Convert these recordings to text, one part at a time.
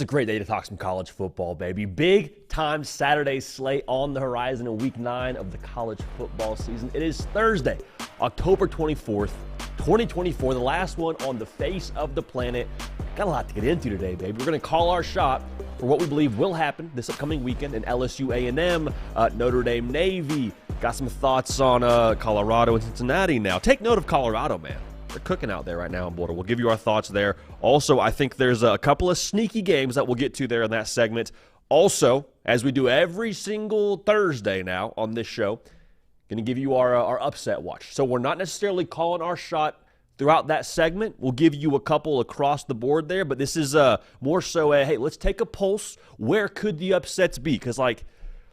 It's a great day to talk some college football, baby. Big time Saturday slate on the horizon in week 9 of the college football season. It is Thursday, October 24th, 2024, the last one on the face of the planet. Got a lot to get into today, baby. We're going to call our shot for what we believe will happen this upcoming weekend in LSU A&M, Notre Dame Navy. Got some thoughts on Colorado and Cincinnati now. Take note of Colorado, man. They're cooking out there right now in Boulder. We'll give you our thoughts there. Also, I think there's a couple of sneaky games that we'll get to there in that segment. Also, as we do every single Thursday now on this show, going to give you our upset watch. So we're not necessarily calling our shot throughout that segment. We'll give you a couple across the board there, but this is more so a, hey, let's take a pulse. Where could the upsets be? Because,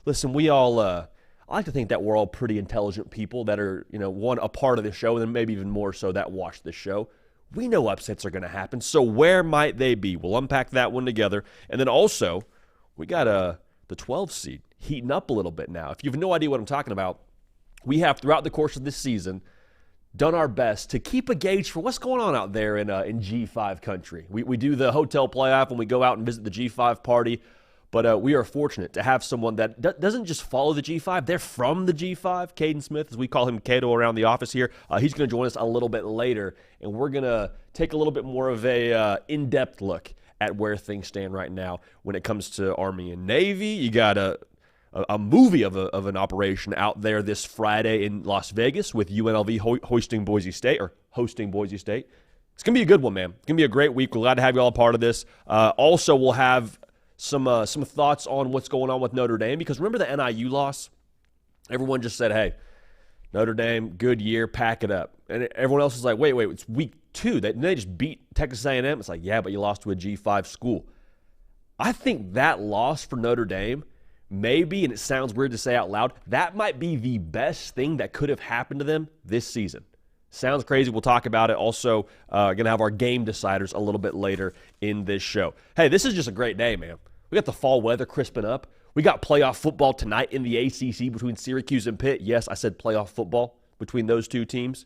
listen, we all I like to think that we're all pretty intelligent people that are, one, a part of the show, and then maybe even more so that watch the show. We know upsets are going to happen, so where might they be? We'll unpack that one together. And then also, we got the 12 seed heating up a little bit now. If you have no idea what I'm talking about, we have, throughout the course of this season, done our best to keep a gauge for what's going on out there in G5 country. We do the hotel playoff when we go out and visit the G5 party. But we are fortunate to have someone that doesn't just follow the G5. They're from the G5. Caden Smith, as we call him Cato around the office here. He's going to join us a little bit later, and we're going to take a little bit more of a in-depth look at where things stand right now when it comes to Army and Navy. You got a movie of an operation out there this Friday in Las Vegas with UNLV hosting Boise State. It's going to be a good one, man. It's going to be a great week. We're glad to have you all a part of this. Also, we'll have some thoughts on what's going on with Notre Dame, because remember the NIU loss? Everyone just said, hey, Notre Dame, good year, pack it up. And everyone else was like, wait, it's week 2. They just beat Texas A&M. It's like, yeah, but you lost to a G5 school. I think that loss for Notre Dame, maybe, and it sounds weird to say out loud, that might be the best thing that could have happened to them this season. Sounds crazy. We'll talk about it. Also, going to have our game deciders a little bit later in this show. Hey, this is just a great day, man. We got the fall weather crisping up. We got playoff football tonight in the ACC between Syracuse and Pitt. Yes, I said playoff football between those two teams.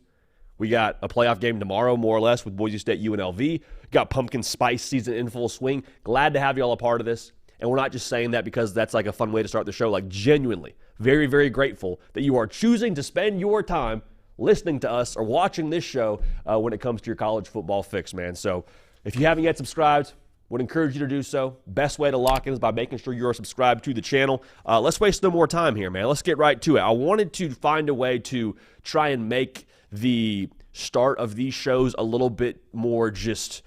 We got a playoff game tomorrow, more or less, with Boise State UNLV. We got pumpkin spice season in full swing. Glad to have you all a part of this. And we're not just saying that because that's like a fun way to start the show. Genuinely, very, very grateful that you are choosing to spend your time listening to us or watching this show when it comes to your college football fix, man. So if you haven't yet subscribed, would encourage you to do so. Best way to lock in is by making sure you're subscribed to the channel. Let's waste no more time here, man. Let's get right to it. I wanted to find a way to try and make the start of these shows a little bit more just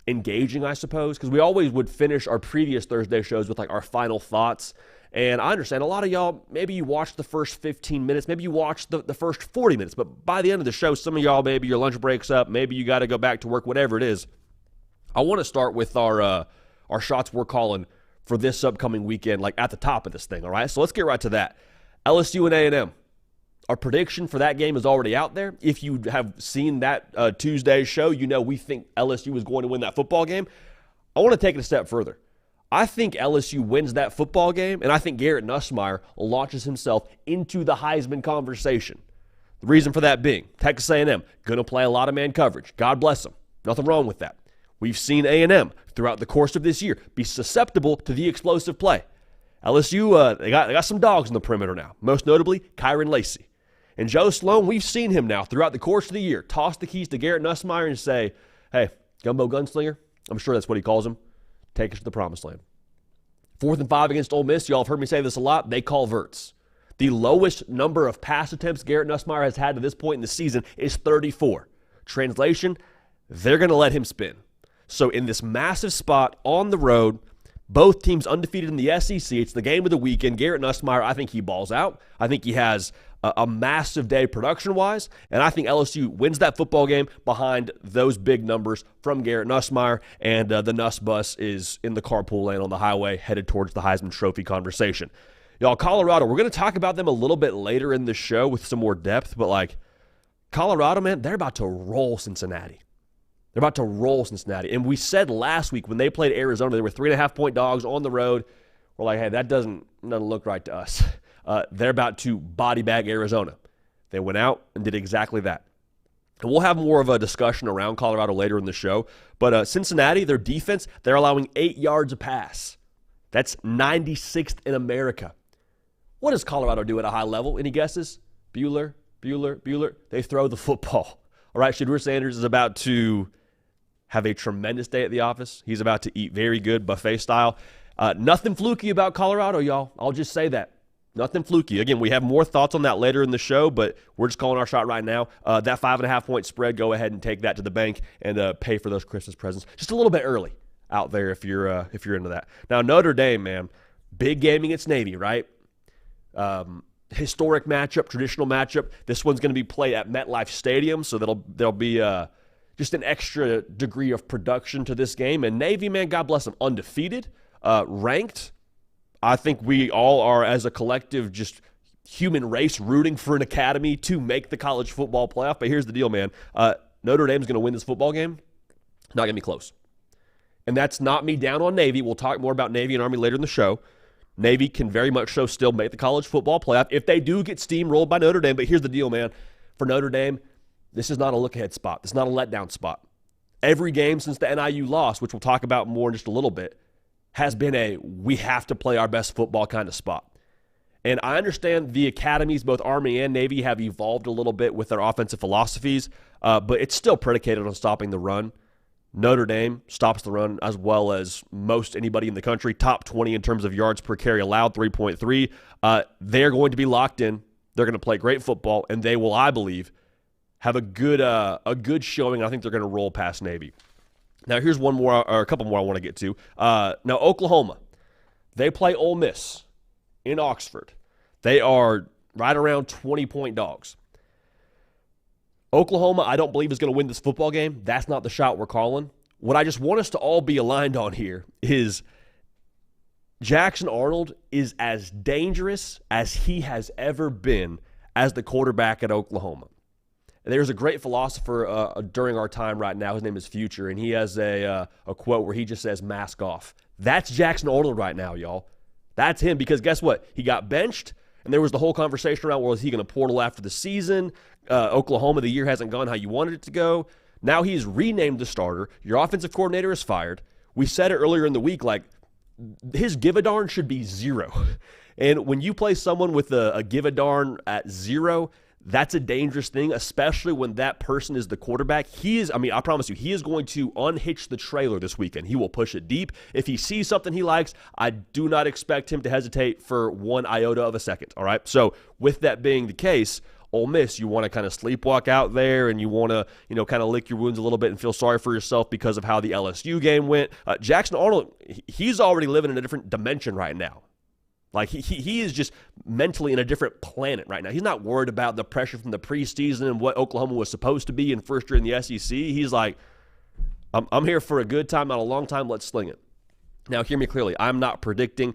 engaging, I suppose, because we always would finish our previous Thursday shows with our final thoughts. And I understand a lot of y'all, maybe you watched the first 15 minutes, maybe you watched the first 40 minutes, but by the end of the show, some of y'all, maybe your lunch breaks up, maybe you got to go back to work, whatever it is. I want to start with our shots we're calling for this upcoming weekend, at the top of this thing, all right? So let's get right to that. LSU and A&M. Our prediction for that game is already out there. If you have seen that Tuesday show, we think LSU is going to win that football game. I want to take it a step further. I think LSU wins that football game, and I think Garrett Nussmeier launches himself into the Heisman conversation. The reason for that being, Texas A&M, going to play a lot of man coverage. God bless them. Nothing wrong with that. We've seen A&M throughout the course of this year be susceptible to the explosive play. LSU, they got some dogs on the perimeter now, most notably Kyron Lacey. And Joe Sloan, we've seen him now throughout the course of the year toss the keys to Garrett Nussmeier and say, hey, Gumbo Gunslinger, I'm sure that's what he calls him, take us to the promised land. 4th and 5 against Ole Miss, y'all have heard me say this a lot, they call verts. The lowest number of pass attempts Garrett Nussmeier has had to this point in the season is 34. Translation, they're going to let him spin. So in this massive spot on the road, both teams undefeated in the SEC. It's the game of the weekend. Garrett Nussmeier, I think he balls out. I think he has a massive day production-wise, and I think LSU wins that football game behind those big numbers from Garrett Nussmeier, and the Nuss bus is in the carpool lane on the highway headed towards the Heisman Trophy conversation. Y'all, Colorado, we're going to talk about them a little bit later in the show with some more depth, but Colorado, man, they're about to roll Cincinnati. They're about to roll Cincinnati. And we said last week when they played Arizona, they were 3.5-point dogs on the road. We're like, hey, that doesn't look right to us. They're about to body bag Arizona. They went out and did exactly that. And we'll have more of a discussion around Colorado later in the show. But Cincinnati, their defense, they're allowing 8 yards a pass. That's 96th in America. What does Colorado do at a high level? Any guesses? Bueller. They throw the football. All right, Deion Sanders is about to have a tremendous day at the office. He's about to eat very good, buffet style. Nothing fluky about Colorado, y'all. I'll just say that. Nothing fluky. Again, we have more thoughts on that later in the show, but we're just calling our shot right now. That 5.5-point spread, go ahead and take that to the bank and pay for those Christmas presents just a little bit early out there if you're into that. Now, Notre Dame, man, big game against Navy, right? Historic matchup, traditional matchup. This one's going to be played at MetLife Stadium, so there'll be just an extra degree of production to this game. And Navy, man, God bless them, undefeated, ranked. I think we all are, as a collective, just human race rooting for an academy to make the college football playoff. But here's the deal, man. Notre Dame's going to win this football game. Not going to be close. And that's not me down on Navy. We'll talk more about Navy and Army later in the show. Navy can very much so still make the college football playoff if they do get steamrolled by Notre Dame. But here's the deal, man. For Notre Dame, this is not a look-ahead spot. This is not a letdown spot. Every game since the NIU loss, which we'll talk about more in just a little bit, has been a we have to play our best football kind of spot. And I understand the academies, both Army and Navy, have evolved a little bit with their offensive philosophies, but it's still predicated on stopping the run. Notre Dame stops the run as well as most anybody in the country, top 20 in terms of yards per carry allowed, 3.3. They're going to be locked in. They're going to play great football, and they will, I believe, have a good showing. I think they're going to roll past Navy. Now, here's one more, or a couple more I want to get to. Now, Oklahoma, they play Ole Miss in Oxford. They are right around 20-point dogs. Oklahoma, I don't believe, is going to win this football game. That's not the shot we're calling. What I just want us to all be aligned on here is Jackson Arnold is as dangerous as he has ever been as the quarterback at Oklahoma. There's a great philosopher during our time right now. His name is Future, and he has a quote where he just says, mask off. That's Jackson Arnold right now, y'all. That's him, because guess what? He got benched, and there was the whole conversation around, well, is he going to portal after the season? Oklahoma, the year hasn't gone how you wanted it to go. Now he's renamed the starter. Your offensive coordinator is fired. We said it earlier in the week, like, his give-a-darn should be 0. And when you play someone with a give-a-darn at 0, that's a dangerous thing, especially when that person is the quarterback. I promise you, he is going to unhitch the trailer this weekend. He will push it deep. If he sees something he likes, I do not expect him to hesitate for one iota of a second, all right? So with that being the case, Ole Miss, you want to kind of sleepwalk out there, and you want to, kind of lick your wounds a little bit and feel sorry for yourself because of how the LSU game went. Jackson Arnold, he's already living in a different dimension right now. Like, he is just mentally in a different planet right now. He's not worried about the pressure from the preseason and what Oklahoma was supposed to be in first year in the SEC. He's like, I'm here for a good time, not a long time. Let's sling it. Now, hear me clearly. I'm not predicting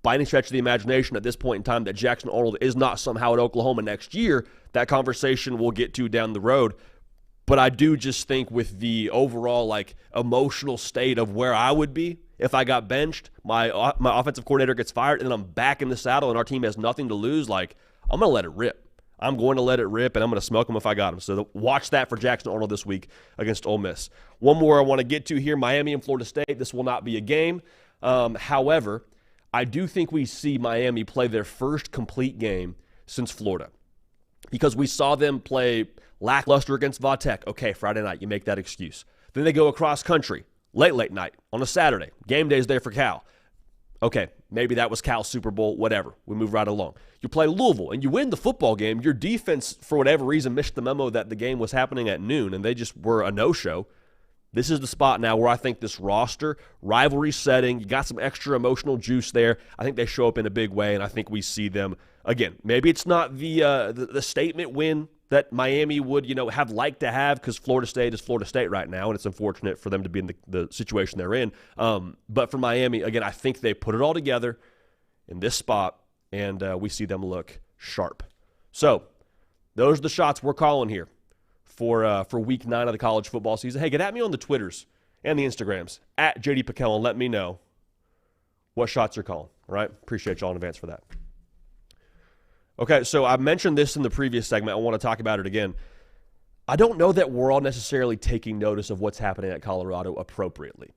by any stretch of the imagination at this point in time that Jackson Arnold is not somehow at Oklahoma next year. That conversation we'll get to down the road. But I do just think with the overall, emotional state of where I would be if I got benched, my offensive coordinator gets fired, and then I'm back in the saddle and our team has nothing to lose, I'm going to let it rip. I'm going to let it rip, and I'm going to smoke him if I got him. So watch that for Jackson Arnold this week against Ole Miss. One more I want to get to here, Miami and Florida State. This will not be a game. However, I do think we see Miami play their first complete game since Florida, because we saw them play lackluster against Vatech. Okay, Friday night, you make that excuse. Then they go across country, late night, on a Saturday. Game day's there for Cal. Okay, maybe that was Cal's Super Bowl, whatever. We move right along. You play Louisville, and you win the football game. Your defense, for whatever reason, missed the memo that the game was happening at noon, and they just were a no-show. This is the spot now where I think this roster, rivalry setting, you got some extra emotional juice there. I think they show up in a big way, and I think we see them, again, maybe it's not the statement win that Miami would, have liked to have, because Florida State is Florida State right now, and it's unfortunate for them to be in the situation they're in. But for Miami, again, I think they put it all together in this spot, and we see them look sharp. So those are the shots we're calling here for Week 9 of the college football season. Hey, get at me on the Twitters and the Instagrams, at JD Pickell, and let me know what shots you're calling. All right? Appreciate y'all in advance for that. Okay, so I mentioned this in the previous segment. I want to talk about it again. I don't know that we're all necessarily taking notice of what's happening at Colorado appropriately.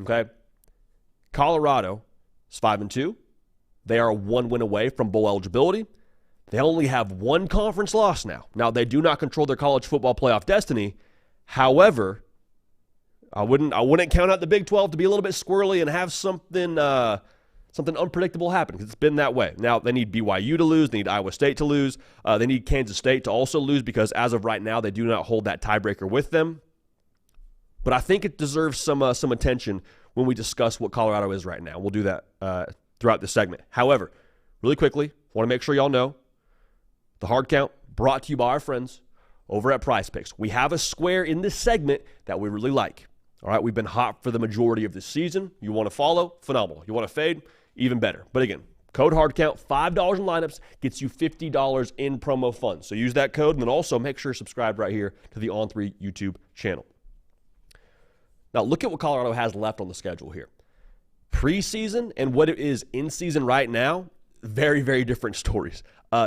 Okay? Colorado is 5-2. They are 1 win away from bowl eligibility. They only have one conference loss now. Now, they do not control their college football playoff destiny. However, I wouldn't count out the Big 12 to be a little bit squirrely and have something unpredictable happen, because it's been that way. Now, they need BYU to lose. They need Iowa State to lose. They need Kansas State to also lose, because as of right now, they do not hold that tiebreaker with them. But I think it deserves some attention when we discuss what Colorado is right now. We'll do that throughout the segment. However, really quickly, want to make sure y'all know, the hard count brought to you by our friends over at Prize Picks. We have a square in this segment that we really like. All right, we've been hot for the majority of this season. You want to follow? Phenomenal. You want to fade? Even better. But again, code HARDCOUNT, $5 in lineups gets you $50 in promo funds. So use that code, and then also make sure you're subscribed right here to the On3 YouTube channel. Now, look at what Colorado has left on the schedule here. Preseason and what it is in season right now, very, very different stories.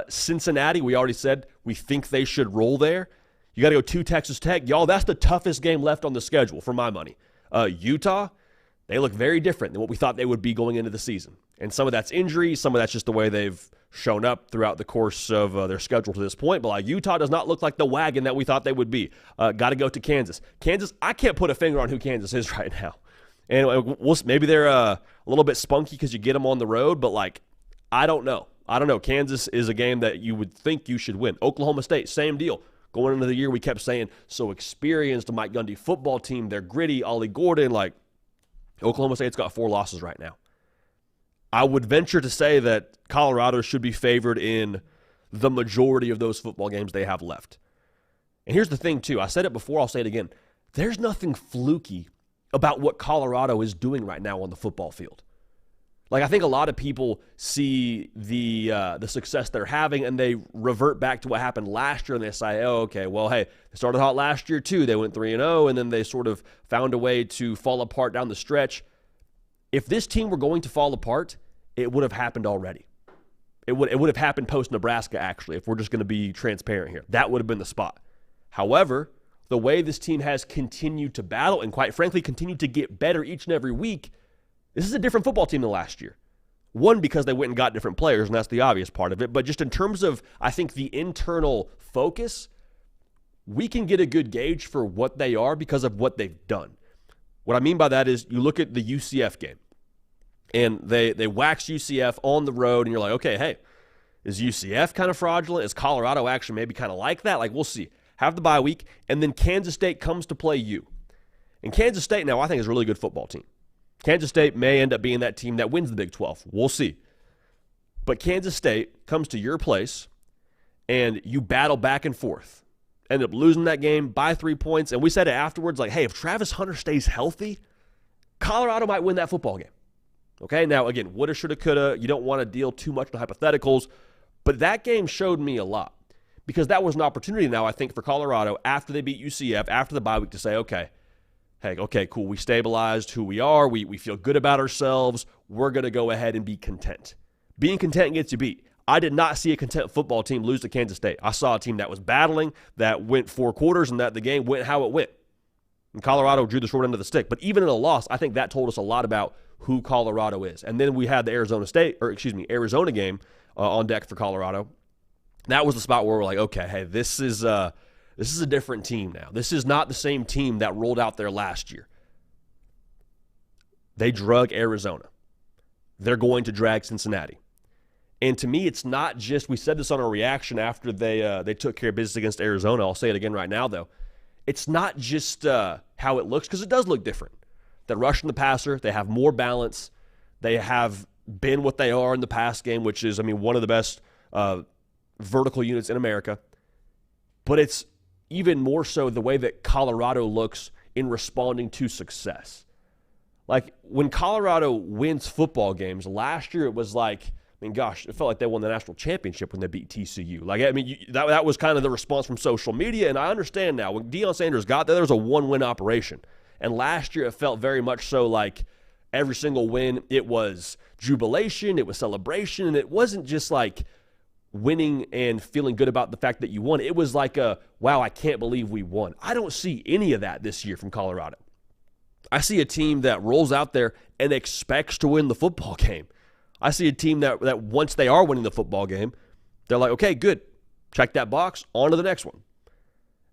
Cincinnati, we already said we think they should roll there. You got to go to Texas Tech. Y'all, that's the toughest game left on the schedule for my money. Utah, they look very different than what we thought they would be going into the season. And some of that's injury. Some of that's just the way they've shown up throughout the course of their schedule to this point. But like Utah does not look like the wagon that we thought they would be. Got to go to Kansas. Kansas, I can't put a finger on who Kansas is right now. And maybe they're a little bit spunky because you get them on the road. But like, I don't know. Kansas is a game that you would think you should win. Oklahoma State, same deal. Going into the year, we kept saying, so experienced, Mike Gundy football team. They're gritty. Ollie Gordon, like, Oklahoma State's got 4 losses right now. I would venture to say that Colorado should be favored in the majority of those football games they have left. And here's the thing, too. I said it before. I'll say it again. There's nothing fluky about what Colorado is doing right now on the football field. Like, I think a lot of people see the success they're having, and they revert back to what happened last year, and they say, oh, okay, well, hey, they started hot last year too. They went 3-0, and then they sort of found a way to fall apart down the stretch. If this team were going to fall apart, it would have happened already. It would have happened post-Nebraska, actually, if we're just going to be transparent here. That would have been the spot. However, the way this team has continued to battle and, quite frankly, continued to get better each and every week, this is a different football team than last year. One, because they went and got different players, and that's the obvious part of it. But just in terms of, I think, the internal focus, we can get a good gauge for what they are because of what they've done. What I mean by that is you look at the UCF game, and they wax UCF on the road, and you're like, okay, hey, is UCF kind of fraudulent? Is Colorado actually maybe kind of like that? Like, we'll see. Have the bye week, and then Kansas State comes to play you. And Kansas State now, I think, is a really good football team. Kansas State may end up being that team that wins the Big 12. We'll see. But Kansas State comes to your place, and you battle back and forth. End up losing that game by 3 points. And we said it afterwards, like, hey, if Travis Hunter stays healthy, Colorado might win that football game. Okay, now, again, woulda, shoulda, coulda. You don't want to deal too much in hypotheticals. But that game showed me a lot. Because that was an opportunity now, I think, for Colorado after they beat UCF, after the bye week, to say, okay, cool. We stabilized who we are. We feel good about ourselves. We're going to go ahead and be content. Being content gets you beat. I did not see a content football team lose to Kansas State. I saw a team that was battling, that went 4 quarters, and that the game went how it went. And Colorado drew the short end of the stick. But even in a loss, I think that told us a lot about who Colorado is. And then we had the Arizona game on deck for Colorado. That was the spot where we're like, okay, hey, this is a different team now. This is not the same team that rolled out there last year. They drug Arizona. They're going to drag Cincinnati. And to me, it's not just, we said this on our reaction after they took care of business against Arizona. I'll say it again right now, though. It's not just how it looks, because it does look different. They're rushing the passer. They have more balance. They have been what they are in the pass game, which is, one of the best vertical units in America. But it's even more so the way that Colorado looks in responding to success. Like, when Colorado wins football games, last year it was like, it felt like they won the national championship when they beat TCU. That was kind of the response from social media, and I understand now. When Deion Sanders got there was a one-win operation. And last year it felt very much so like every single win, it was jubilation, it was celebration, and it wasn't just like winning and feeling good about the fact that you won. It was like wow, I can't believe we won. I don't see any of that this year from Colorado. I see a team that rolls out there and expects to win the football game. I see a team that once they are winning the football game, they're like, okay, good. Check that box, on to the next one.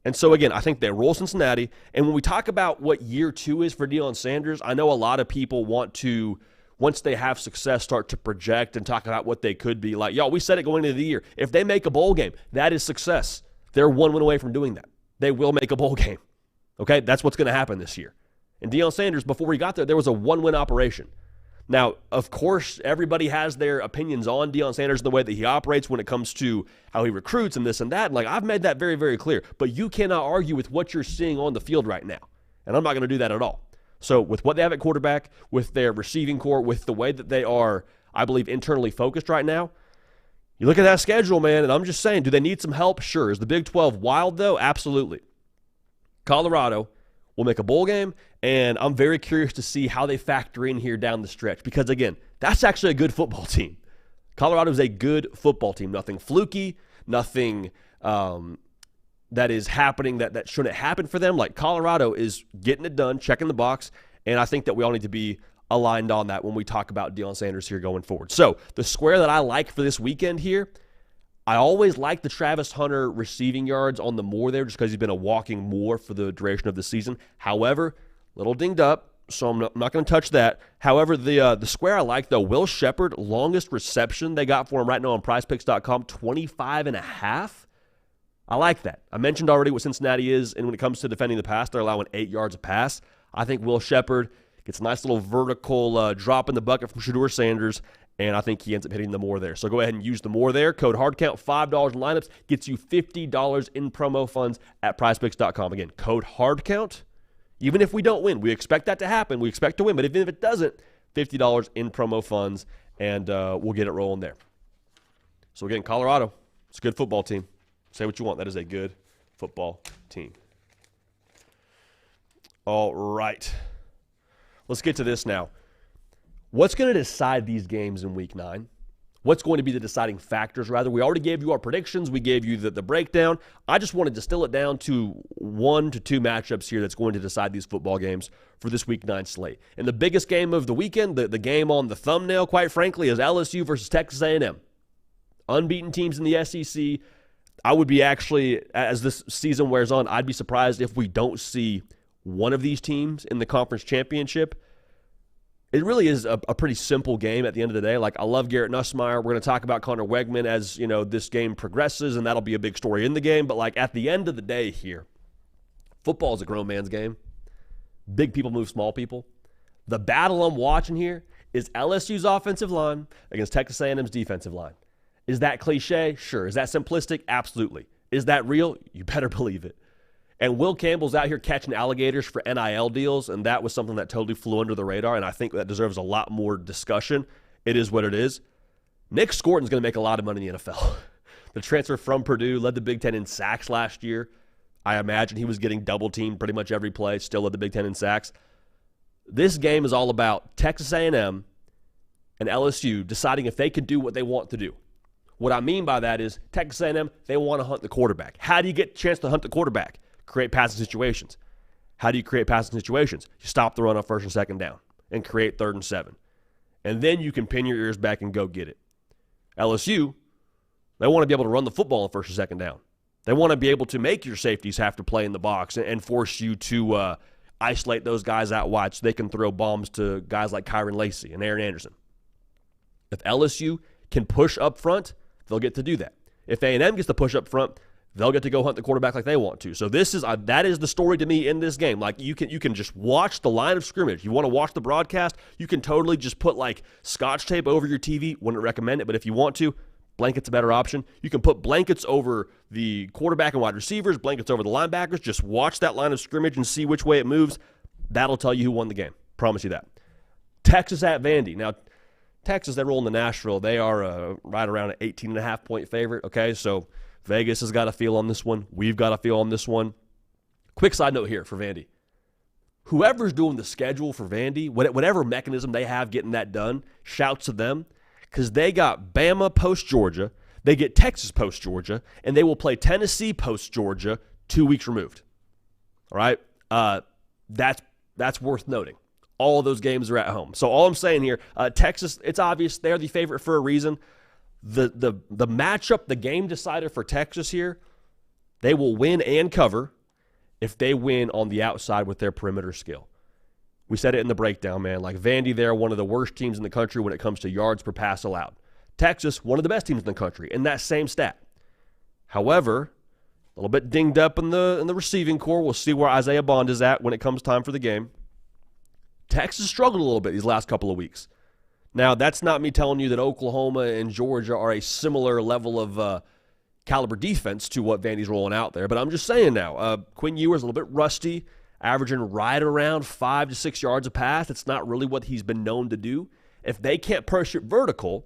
And so, again, I think they roll Cincinnati. And when we talk about what year 2 is for Deion Sanders, I know a lot of people want to, once they have success, start to project and talk about what they could be. Like, we said it going into the year. If they make a bowl game, that is success. They're 1 win away from doing that. They will make a bowl game. Okay? That's what's going to happen this year. And Deion Sanders, before he got there was a 1-win operation. Now, of course, everybody has their opinions on Deion Sanders and the way that he operates when it comes to how he recruits and this and that. Like, I've made that very, very clear. But you cannot argue with what you're seeing on the field right now. And I'm not going to do that at all. So with what they have at quarterback, with their receiving core, with the way that they are, I believe, internally focused right now, you look at that schedule, man, and I'm just saying, do they need some help? Sure. Is the Big 12 wild, though? Absolutely. Colorado will make a bowl game, and I'm very curious to see how they factor in here down the stretch because, again, that's actually a good football team. Colorado is a good football team. Nothing fluky, nothing that is happening that shouldn't happen for them. Like, Colorado is getting it done, checking the box, and I think that we all need to be aligned on that when we talk about Deion Sanders here going forward. So the square that I like for this weekend here, I always like the Travis Hunter receiving yards on the more there just because he's been a walking more for the duration of the season. However, a little dinged up, so I'm not going to touch that. However, the square I like, though, Will Shepherd, longest reception they got for him right now on PrizePicks.com, 25.5. I like that. I mentioned already what Cincinnati is, and when it comes to defending the pass, they're allowing 8 yards a pass. I think Will Shepherd gets a nice little vertical drop in the bucket from Shedeur Sanders, and I think he ends up hitting the more there. So go ahead and use the more there. Code HARDCOUNT, $5 in lineups, gets you $50 in promo funds at PrizePicks.com. Again, code HARDCOUNT. Even if we don't win, we expect that to happen. We expect to win, but even if it doesn't, $50 in promo funds, and we'll get it rolling there. So again, Colorado, it's a good football team. Say what you want. That is a good football team. All right. Let's get to this now. What's going to decide these games in Week 9? What's going to be the deciding factors, rather? We already gave you our predictions. We gave you the breakdown. I just wanted to distill it down to 1 to 2 matchups here that's going to decide these football games for this Week 9 slate. And the biggest game of the weekend, the game on the thumbnail, quite frankly, is LSU versus Texas A&M. Unbeaten teams in the SEC. I would be actually, as this season wears on, I'd be surprised if we don't see one of these teams in the conference championship. It really is a pretty simple game at the end of the day. Like, I love Garrett Nussmeier. We're going to talk about Connor Wegman as, this game progresses, and that'll be a big story in the game. But, like, at the end of the day here, football is a grown man's game. Big people move small people. The battle I'm watching here is LSU's offensive line against Texas A&M's defensive line. Is that cliche? Sure. Is that simplistic? Absolutely. Is that real? You better believe it. And Will Campbell's out here catching alligators for NIL deals, and that was something that totally flew under the radar, and I think that deserves a lot more discussion. It is what it is. Nick Scorton's going to make a lot of money in the NFL. The transfer from Purdue led the Big Ten in sacks last year. I imagine he was getting double-teamed pretty much every play, still led the Big Ten in sacks. This game is all about Texas A&M and LSU deciding if they can do what they want to do. What I mean by that is Texas A&M, they want to hunt the quarterback. How do you get a chance to hunt the quarterback? Create passing situations. How do you create passing situations? You stop the run on 1st and 2nd down and create 3rd and 7. And then you can pin your ears back and go get it. LSU, they want to be able to run the football on 1st and 2nd down. They want to be able to make your safeties have to play in the box and force you to isolate those guys out wide so they can throw bombs to guys like Kyron Lacey and Aaron Anderson. If LSU can push up front, they'll get to do that. If A&M gets to push up front, they'll get to go hunt the quarterback like they want to. So this is that is the story to me in this game. Like, you can just watch the line of scrimmage. You want to watch the broadcast, you can totally just put like Scotch tape over your TV. Wouldn't recommend it, but if you want to, blanket's a better option. You can put blankets over the quarterback and wide receivers, blankets over the linebackers. Just watch that line of scrimmage and see which way it moves. That'll tell you who won the game. Promise you that. Texas at Vandy. Now, Texas, they roll into Nashville. They are right around an 18.5-point favorite. Okay, so Vegas has got a feel on this one. We've got a feel on this one. Quick side note here for Vandy. Whoever's doing the schedule for Vandy, whatever mechanism they have getting that done, shouts to them, because they got Bama post-Georgia. They get Texas post-Georgia, and they will play Tennessee post-Georgia 2 weeks removed. All right? That's worth noting. All of those games are at home. So all I'm saying here, Texas, it's obvious they're the favorite for a reason. The matchup, the game decider for Texas here, they will win and cover if they win on the outside with their perimeter skill. We said it in the breakdown, man. Like Vandy, they're one of the worst teams in the country when it comes to yards per pass allowed. Texas, one of the best teams in the country in that same stat. However, a little bit dinged up in the receiving core. We'll see where Isaiah Bond is at when it comes time for the game. Texas struggled a little bit these last couple of weeks. Now, that's not me telling you that Oklahoma and Georgia are a similar level of caliber defense to what Vandy's rolling out there, but I'm just saying now, Quinn Ewers a little bit rusty, averaging right around 5 to 6 yards a pass. It's not really what he's been known to do. If they can't push it vertical,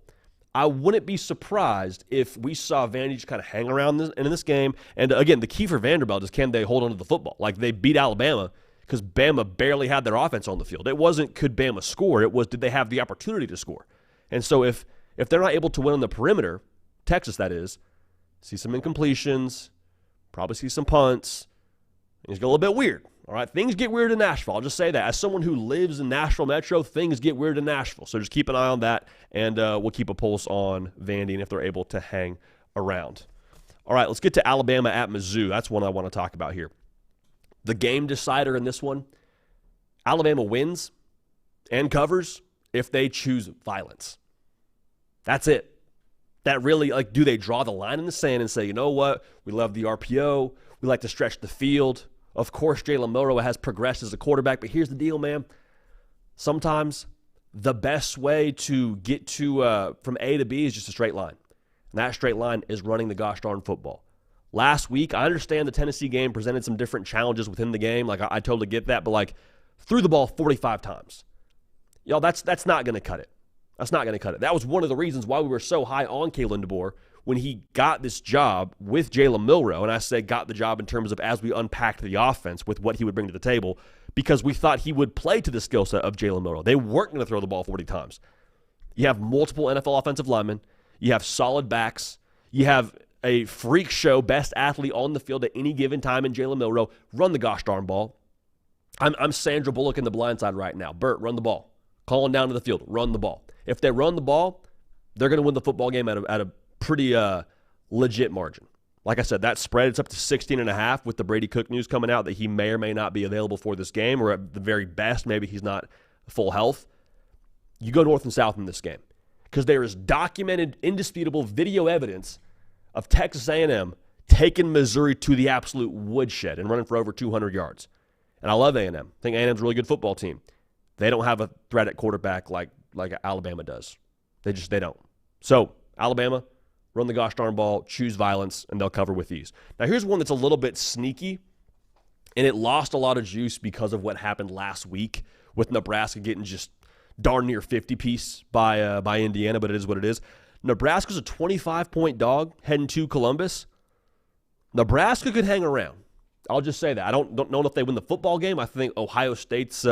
I wouldn't be surprised if we saw Vandy just kind of hang around in this game. And again, the key for Vanderbilt is can they hold on to the football? Like they beat Alabama because Bama barely had their offense on the field. It wasn't could Bama score. It was did they have the opportunity to score? And so if they're not able to win on the perimeter, Texas that is, see some incompletions, probably see some punts. Things get a little bit weird. All right, things get weird in Nashville. I'll just say that. As someone who lives in Nashville Metro, things get weird in Nashville. So just keep an eye on that, and we'll keep a pulse on Vandy and if they're able to hang around. All right, let's get to Alabama at Mizzou. That's one I want to talk about here. The game decider in this one, Alabama wins and covers if they choose violence. That's it. That really, like, do they draw the line in the sand and say, you know what, we love the RPO, we like to stretch the field. Of course, Jalen Milroe has progressed as a quarterback, but here's the deal, man. Sometimes the best way to get to from A to B is just a straight line. And that straight line is running the gosh darn football. Last week, I understand the Tennessee game presented some different challenges within the game. Like, I totally get that, but, like, threw the ball 45 times. Y'all, that's not going to cut it. That's not going to cut it. That was one of the reasons why we were so high on Kalen DeBoer when he got this job with Jalen Milroe. And I say got the job in terms of as we unpacked the offense with what he would bring to the table, because we thought he would play to the skill set of Jalen Milroe. They weren't going to throw the ball 40 times. You have multiple NFL offensive linemen. You have solid backs. You have a freak show best athlete on the field at any given time in Jalen Milroe. Run the gosh darn ball. I'm Sandra Bullock in The Blind Side right now. Bert, run the ball. Calling down to the field. Run the ball. If they run the ball, they're going to win the football game at a pretty legit margin. Like I said, that spread, it's up to 16.5 with the Brady Cook news coming out that he may or may not be available for this game, or at the very best, maybe he's not full health. You go north and south in this game because there is documented, indisputable video evidence of Texas A&M taking Missouri to the absolute woodshed and running for over 200 yards. And I love A&M. I think A&M's a really good football team. They don't have a threat at quarterback like Alabama does. They don't. So, Alabama, run the gosh darn ball, choose violence, and they'll cover with ease. Now, here's one that's a little bit sneaky, and it lost a lot of juice because of what happened last week with Nebraska getting just darn near 50-piece by Indiana, but it is what it is. Nebraska's a 25-point dog heading to Columbus. Nebraska could hang around. I'll just say that. I don't know if they win the football game. I think Ohio State's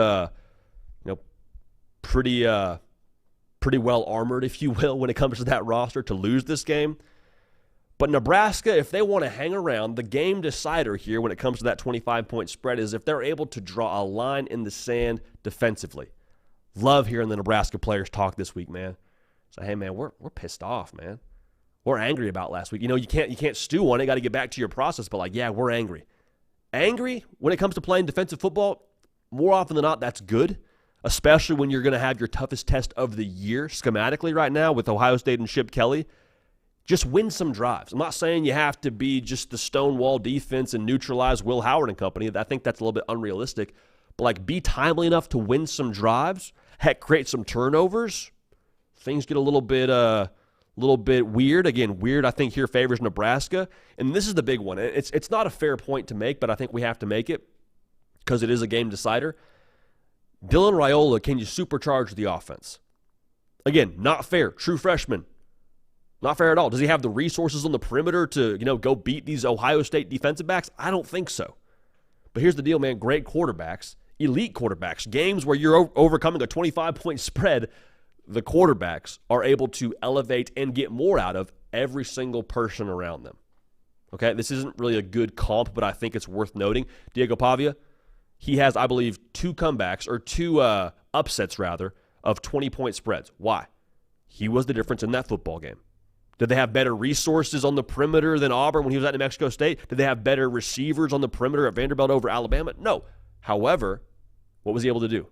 pretty well armored, if you will, when it comes to that roster to lose this game. But Nebraska, if they want to hang around, the game decider here when it comes to that 25-point spread is if they're able to draw a line in the sand defensively. Love hearing the Nebraska players talk this week, man. So, hey, man, we're pissed off, man. We're angry about last week. You know, you can't stew on it. You got to get back to your process. But, like, yeah, we're angry. Angry when it comes to playing defensive football, more often than not, that's good, especially when you're going to have your toughest test of the year schematically right now with Ohio State and Chip Kelly. Just win some drives. I'm not saying you have to be just the stonewall defense and neutralize Will Howard and company. I think that's a little bit unrealistic. But, like, be timely enough to win some drives. Heck, create some turnovers. Things get a little bit weird. Again, weird, I think, here favors Nebraska. And this is the big one. It's not a fair point to make, but I think we have to make it because it is a game decider. Dylan Raiola, can you supercharge the offense? Again, not fair. True freshman. Not fair at all. Does he have the resources on the perimeter to, go beat these Ohio State defensive backs? I don't think so. But here's the deal, man. Great quarterbacks, elite quarterbacks, games where you're overcoming a 25-point spread the quarterbacks are able to elevate and get more out of every single person around them. Okay, this isn't really a good comp, but I think it's worth noting. Diego Pavia, he has, I believe, two upsets, of 20-point spreads. Why? He was the difference in that football game. Did they have better resources on the perimeter than Auburn when he was at New Mexico State? Did they have better receivers on the perimeter at Vanderbilt over Alabama? No. However, what was he able to do?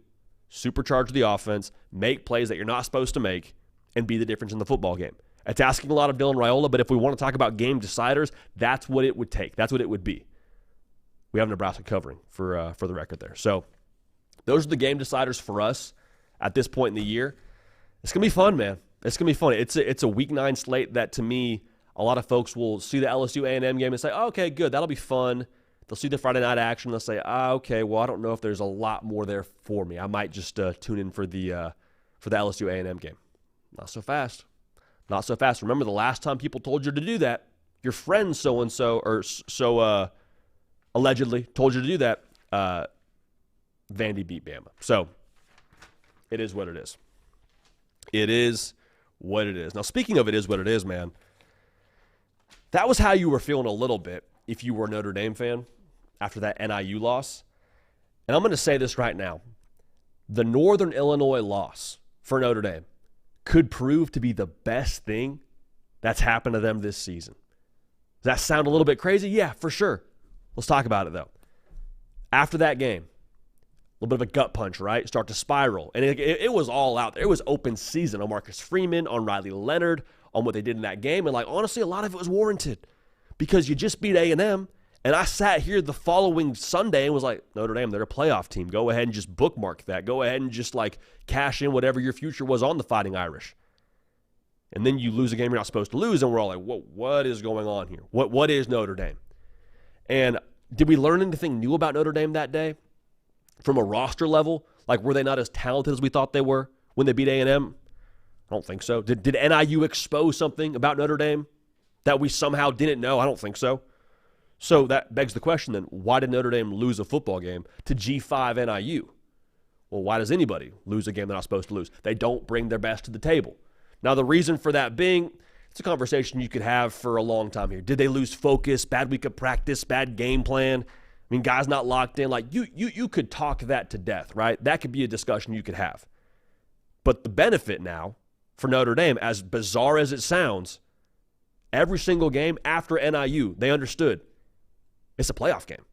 Supercharge the offense, make plays that you're not supposed to make, and be the difference in the football game. It's asking a lot of Dylan Raiola, but if we want to talk about game deciders, that's what it would take. That's what it would be. We have Nebraska covering for the record there. So those are the game deciders for us at this point in the year. It's going to be fun, man. It's going to be fun. It's a Week 9 slate that, to me, a lot of folks will see the LSU A&M game and say, oh, okay, good, that'll be fun. They'll see the Friday night action. They'll say, okay, well, I don't know if there's a lot more there for me. I might just tune in for the LSU A&M game. Not so fast. Not so fast. Remember the last time people told you to do that, your friend so-and-so, or so allegedly told you to do that, Vandy beat Bama. So it is what it is. It is what it is. Now, speaking of it is what it is, man, that was how you were feeling a little bit if you were a Notre Dame fan after that NIU loss. And I'm going to say this right now. The Northern Illinois loss for Notre Dame could prove to be the best thing that's happened to them this season. Does that sound a little bit crazy? Yeah, for sure. Let's talk about it, though. After that game, a little bit of a gut punch, right? Start to spiral. And it was all out there. It was open season on Marcus Freeman, on Riley Leonard, on what they did in that game. And, honestly, a lot of it was warranted because you just beat A&M. And I sat here the following Sunday and was like, Notre Dame, they're a playoff team. Go ahead and just bookmark that. Go ahead and just, cash in whatever your future was on the Fighting Irish. And then you lose a game you're not supposed to lose, and we're all like, whoa, what is going on here? What is Notre Dame? And did we learn anything new about Notre Dame that day? From a roster level, were they not as talented as we thought they were when they beat A&M? I don't think so. Did NIU expose something about Notre Dame that we somehow didn't know? I don't think so. So that begs the question then, why did Notre Dame lose a football game to G5 NIU? Well, why does anybody lose a game they're not supposed to lose? They don't bring their best to the table. Now, the reason for that being, it's a conversation you could have for a long time here. Did they lose focus, bad week of practice, bad game plan? I mean, guys not locked in. You could talk that to death, right? That could be a discussion you could have. But the benefit now for Notre Dame, as bizarre as it sounds, every single game after NIU, they understood it's a playoff game.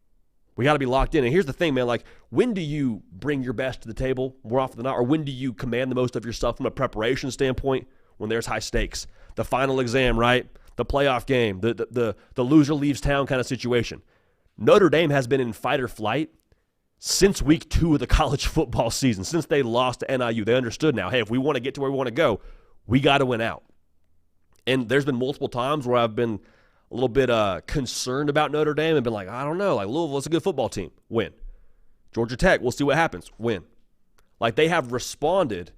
We got to be locked in. And here's the thing, man. When do you bring your best to the table more often than not? Or when do you command the most of yourself from a preparation standpoint? When there's high stakes. The final exam, right? The playoff game. The loser leaves town kind of situation. Notre Dame has been in fight or flight since week 2 of the college football season, since they lost to NIU. They understood now, hey, if we want to get to where we want to go, we got to win out. And there's been multiple times where I've been a little bit concerned about Notre Dame and been like, I don't know, Louisville is a good football team. Win. Georgia Tech, we'll see what happens. Win. They have responded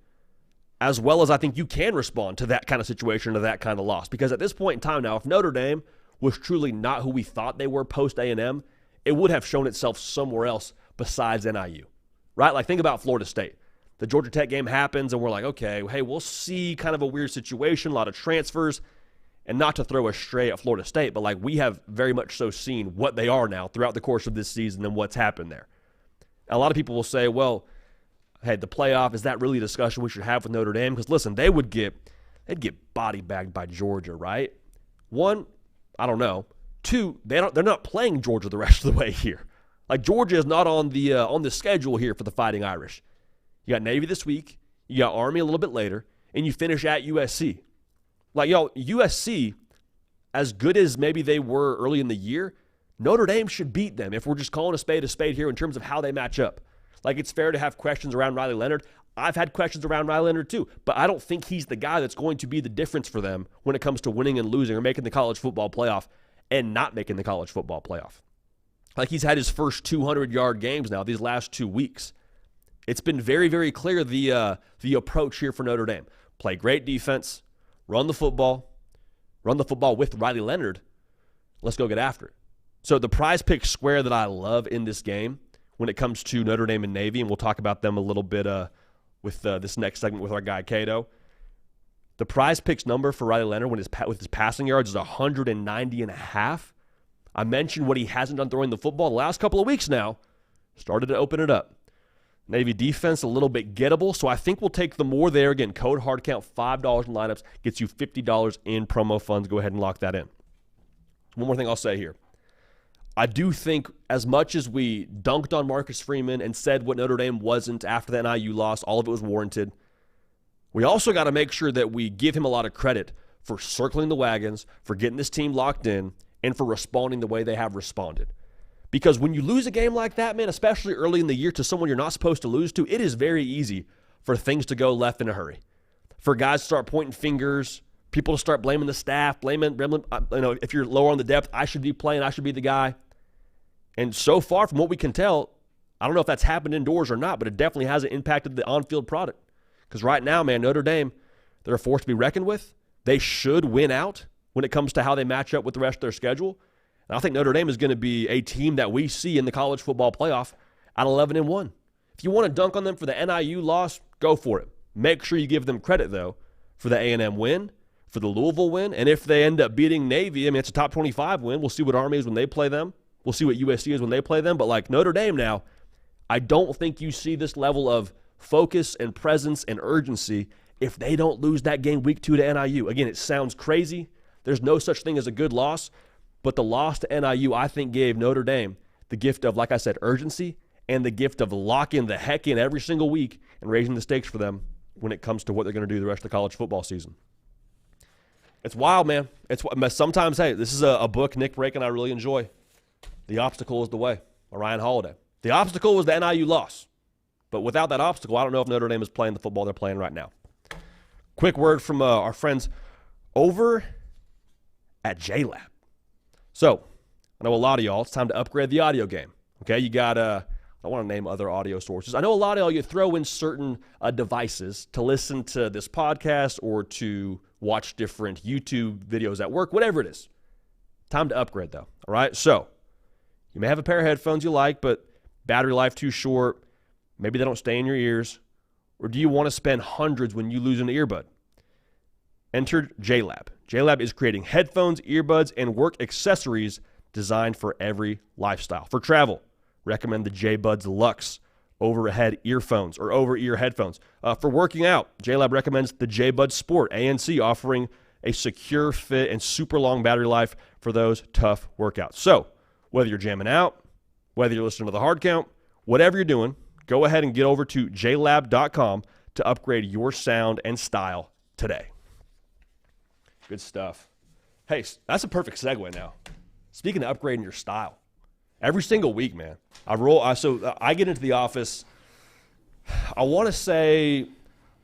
as well as I think you can respond to that kind of situation, to that kind of loss. Because at this point in time now, if Notre Dame was truly not who we thought they were post A&M, it would have shown itself somewhere else besides NIU, right? Think about Florida State. The Georgia Tech game happens, and we're like, okay, hey, we'll see kind of a weird situation, a lot of transfers, and not to throw a stray at Florida State, but we have very much so seen what they are now throughout the course of this season and what's happened there. A lot of people will say, well, hey, the playoff, is that really a discussion we should have with Notre Dame? Because, listen, they'd get body bagged by Georgia, right? One, I don't know. Two, they're not playing Georgia the rest of the way here. Georgia is not on the schedule here for the Fighting Irish. You got Navy this week, you got Army a little bit later, and you finish at USC. USC, as good as maybe they were early in the year, Notre Dame should beat them if we're just calling a spade here in terms of how they match up. It's fair to have questions around Riley Leonard. I've had questions around Riley Leonard too, but I don't think he's the guy that's going to be the difference for them when it comes to winning and losing or making the college football playoff and not making the college football playoff. He's had his first 200-yard games now these last 2 weeks. It's been very, very clear the approach here for Notre Dame. Play great defense, run the football with Riley Leonard. Let's go get after it. So the prize pick square that I love in this game when it comes to Notre Dame and Navy, and we'll talk about them a little bit with this next segment with our guy Cato, The Prize Picks number for Riley Leonard with his passing yards is 190.5. I mentioned what he hasn't done throwing the football the last couple of weeks now. Started to open it up. Navy defense a little bit gettable, so I think we'll take the more there. Again, code HARDCOUNT, $5 in lineups, gets you $50 in promo funds. Go ahead and lock that in. One more thing I'll say here. I do think as much as we dunked on Marcus Freeman and said what Notre Dame wasn't after the NIU loss, all of it was warranted, we also got to make sure that we give him a lot of credit for circling the wagons, for getting this team locked in, and for responding the way they have responded. Because when you lose a game like that, man, especially early in the year to someone you're not supposed to lose to, it is very easy for things to go left in a hurry. For guys to start pointing fingers, people to start blaming the staff, blaming if you're lower on the depth, I should be playing, I should be the guy. And so far, from what we can tell, I don't know if that's happened indoors or not, but it definitely hasn't impacted the on-field product. Because right now, man, Notre Dame, they're a force to be reckoned with. They should win out when it comes to how they match up with the rest of their schedule. And I think Notre Dame is going to be a team that we see in the college football playoff at 11-1. If you want to dunk on them for the NIU loss, go for it. Make sure you give them credit, though, for the A&M win, for the Louisville win, and if they end up beating Navy, I mean, it's a top 25 win. We'll see what Army is when they play them. We'll see what USC is when they play them. But like Notre Dame now, I don't think you see this level of focus and presence and urgency if they don't lose that game week 2 to NIU. Again, it sounds crazy. There's no such thing as a good loss. But the loss to NIU, I think, gave Notre Dame the gift of, like I said, urgency and the gift of locking the heck in every single week and raising the stakes for them when it comes to what they're going to do the rest of the college football season. It's wild, man. Sometimes, hey, this is a book Nick Brake and I really enjoy. The Obstacle is the Way, by Ryan Holiday. The obstacle was the NIU loss. But without that obstacle, I don't know if Notre Dame is playing the football they're playing right now. Quick word from our friends over at JLab. So, I know a lot of y'all, it's time to upgrade the audio game. Okay, you got, I don't want to name other audio sources. I know a lot of y'all, you throw in certain devices to listen to this podcast or to watch different YouTube videos at work, whatever it is. Time to upgrade, though. All right, so you may have a pair of headphones you like, but battery life too short. Maybe they don't stay in your ears. Or do you want to spend hundreds when you lose an earbud? Enter JLab. JLab is creating headphones, earbuds, and work accessories designed for every lifestyle. For travel, recommend the JBuds Luxe overhead earphones or over-ear headphones. For working out, JLab recommends the JBuds Sport ANC, offering a secure fit and super long battery life for those tough workouts. So, whether you're jamming out, whether you're listening to the hard count, whatever you're doing, go ahead and get over to jlab.com to upgrade your sound and style today. Good stuff. Hey, that's a perfect segue now. Speaking of upgrading your style, every single week, man, I get into the office, I want to say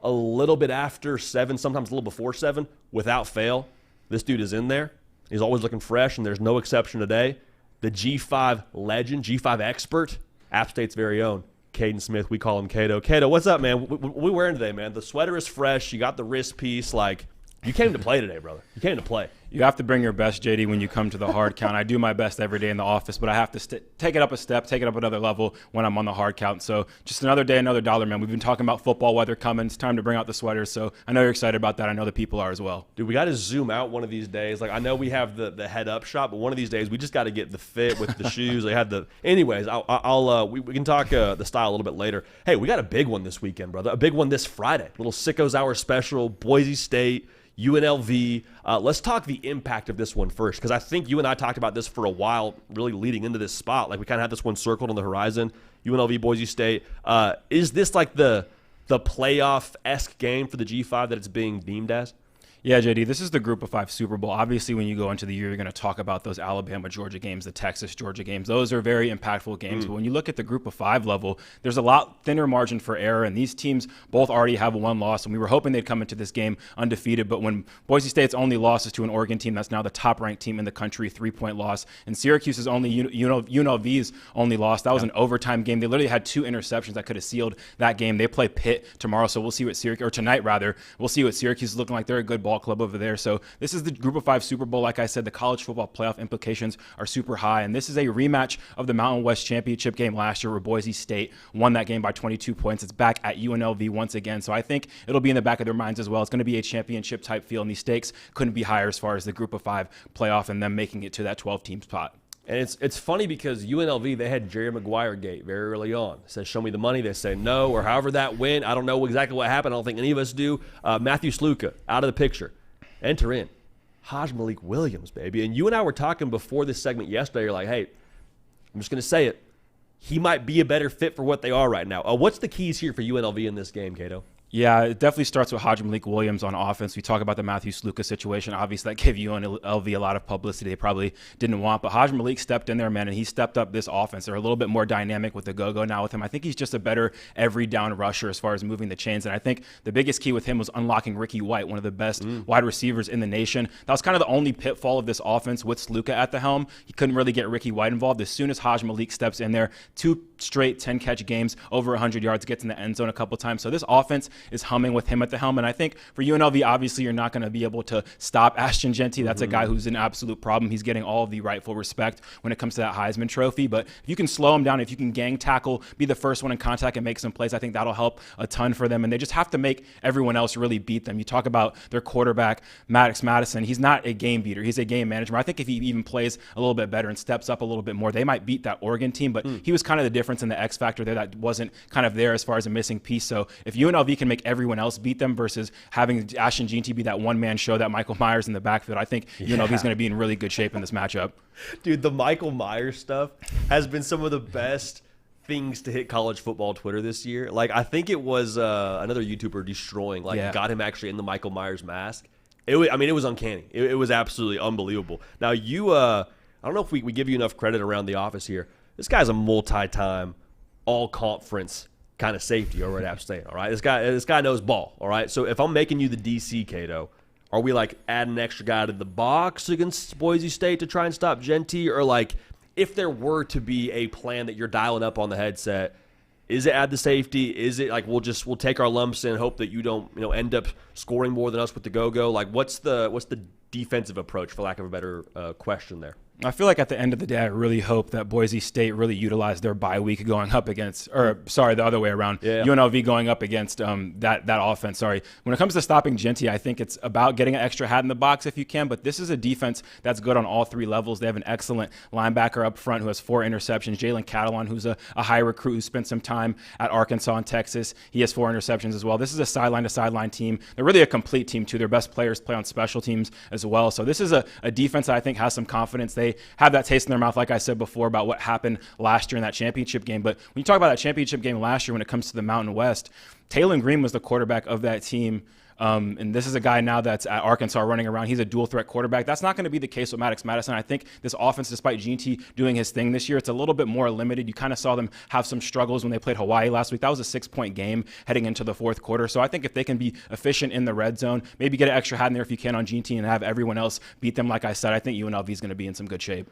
a little bit after 7, sometimes a little before 7, without fail. This dude is in there. He's always looking fresh, and there's no exception today. The G5 legend, G5 expert, App State's very own, Caden Smith. We call him Cato. Cato, what's up, man? What we wearing today, man? The sweater is fresh. You got the wrist piece. Like, you came to play today, brother. You came to play. You have to bring your best, JD, when you come to the hard count. I do my best every day in the office, but I have to take it up a step, take it up another level when I'm on the hard count. So just another day, another dollar, man. We've been talking about football weather coming. It's time to bring out the sweaters. So I know you're excited about that. I know the people are as well. Dude, we got to zoom out one of these days. Like, I know we have the head up shot, but one of these days we just got to get the fit with the shoes. They had the. Anyways, we can talk the style a little bit later. Hey, we got a big one this weekend, brother. A big one this Friday. Little Sickos Hour special. Boise State. UNLV. Let's talk the impact of this one first, because I think you and I talked about this for a while, really leading into this spot. Like, we kind of had this one circled on the horizon. UNLV, Boise State. Is this like the playoff-esque game for the G5 that it's being deemed as? Yeah, JD, this is the Group of 5 Super Bowl. Obviously, when you go into the year, you're going to talk about those Alabama-Georgia games, the Texas-Georgia games. Those are very impactful games. But when you look at the Group of 5 level, there's a lot thinner margin for error, and these teams both already have one loss, and we were hoping they'd come into this game undefeated. But when Boise State's only loss is to an Oregon team that's now the top-ranked team in the country, 3-point loss, and Syracuse's only UNLV's only loss, that was an overtime game. They literally had 2 interceptions that could have sealed that game. They play Pitt tomorrow, so we'll see what Syracuse, or tonight rather, we'll see what Syracuse is looking like. They're a good ball ball club over there. So this is the Group of 5 Super Bowl. Like I said, the college football playoff implications are super high. And this is a rematch of the Mountain West Championship game last year where Boise State won that game by 22 points. It's back at UNLV once again. So I think it'll be in the back of their minds as well. It's going to be a championship type feel, and these stakes couldn't be higher as far as the Group of 5 playoff and them making it to that 12-team spot. And it's funny because UNLV, they had Jerry Maguire gate very early on. It says, show me the money. They say no, or however that went. I don't know exactly what happened. I don't think any of us do. Matthew Sluka, out of the picture. Enter in. Haj Malik Williams, baby. And you and I were talking before this segment yesterday. You're like, hey, I'm just going to say it. He might be a better fit for what they are right now. What's the keys here for UNLV in this game, Cato? Yeah, it definitely starts with Haj Malik Williams on offense. We talk about the Matthew Sluka situation. Obviously, that gave UNLV a lot of publicity they probably didn't want. But Haj Malik stepped in there, man, and he stepped up this offense. They're a little bit more dynamic with the go-go now with him. I think he's just a better every down rusher as far as moving the chains. And I think the biggest key with him was unlocking Ricky White, one of the best wide receivers in the nation. That was kind of the only pitfall of this offense with Sluka at the helm. He couldn't really get Ricky White involved. As soon as Haj Malik steps in there, 2 straight 10-catch games, over 100 yards, gets in the end zone a couple times. So this offense is humming with him at the helm. And I think for UNLV, obviously, you're not going to be able to stop Ashton Jeanty. That's a guy who's an absolute problem. He's getting all of the rightful respect when it comes to that Heisman Trophy. But if you can slow him down, if you can gang tackle, be the first one in contact and make some plays, I think that'll help a ton for them. And they just have to make everyone else really beat them. You talk about their quarterback, Maddox Madison. He's not a game beater. He's a game manager. I think if he even plays a little bit better and steps up a little bit more, they might beat that Oregon team. But he was kind of the difference in the X factor there that wasn't kind of there as far as a missing piece. So if UNLV can make everyone else beat them versus having Ashton Jeanty be that one-man show, that Michael Myers in the backfield, I think UNLV is going to be in really good shape in this matchup. Dude, the Michael Myers stuff has been some of the best things to hit college football Twitter this year. Like, I think it was another YouTuber destroying, got him actually in the Michael Myers mask. It was uncanny. It was absolutely unbelievable. Now, I don't know if we give you enough credit around the office here. This guy's a multi-time all-conference kind of safety over at App State, all right? This guy knows ball, all right? So if I'm making you the DC, Cato, are we like adding an extra guy to the box against Boise State to try and stop Jeanty? Or like if there were to be a plan that you're dialing up on the headset, is it add the safety? Is it like we'll take our lumps and hope that you don't end up scoring more than us with the go-go? Like what's the defensive approach, for lack of a better question there? I feel like at the end of the day, I really hope that Boise State really utilized their bye week going up against, the other way around, UNLV going up against that offense. Sorry. When it comes to stopping Jeanty, I think it's about getting an extra hat in the box if you can, but this is a defense that's good on all 3 levels. They have an excellent linebacker up front who has 4 interceptions. Jalen Catalon, who's a high recruit who spent some time at Arkansas and Texas. He has 4 interceptions as well. This is a sideline-to-sideline team. They're really a complete team, too. Their best players play on special teams as well. So this is a defense that I think has some confidence. They have that taste in their mouth, like I said before, about what happened last year in that championship game. But when you talk about that championship game last year when it comes to the Mountain West, Taylon Green was the quarterback of that team. And this is a guy now that's at Arkansas running around. He's a dual-threat quarterback. That's not going to be the case with Maddox Madison. I think this offense, despite Jeanty doing his thing this year, it's a little bit more limited. You kind of saw them have some struggles when they played Hawaii last week. That was a 6-point game heading into the 4th quarter. So I think if they can be efficient in the red zone, maybe get an extra hat in there if you can on Jeanty and have everyone else beat them, like I said, I think UNLV is going to be in some good shape.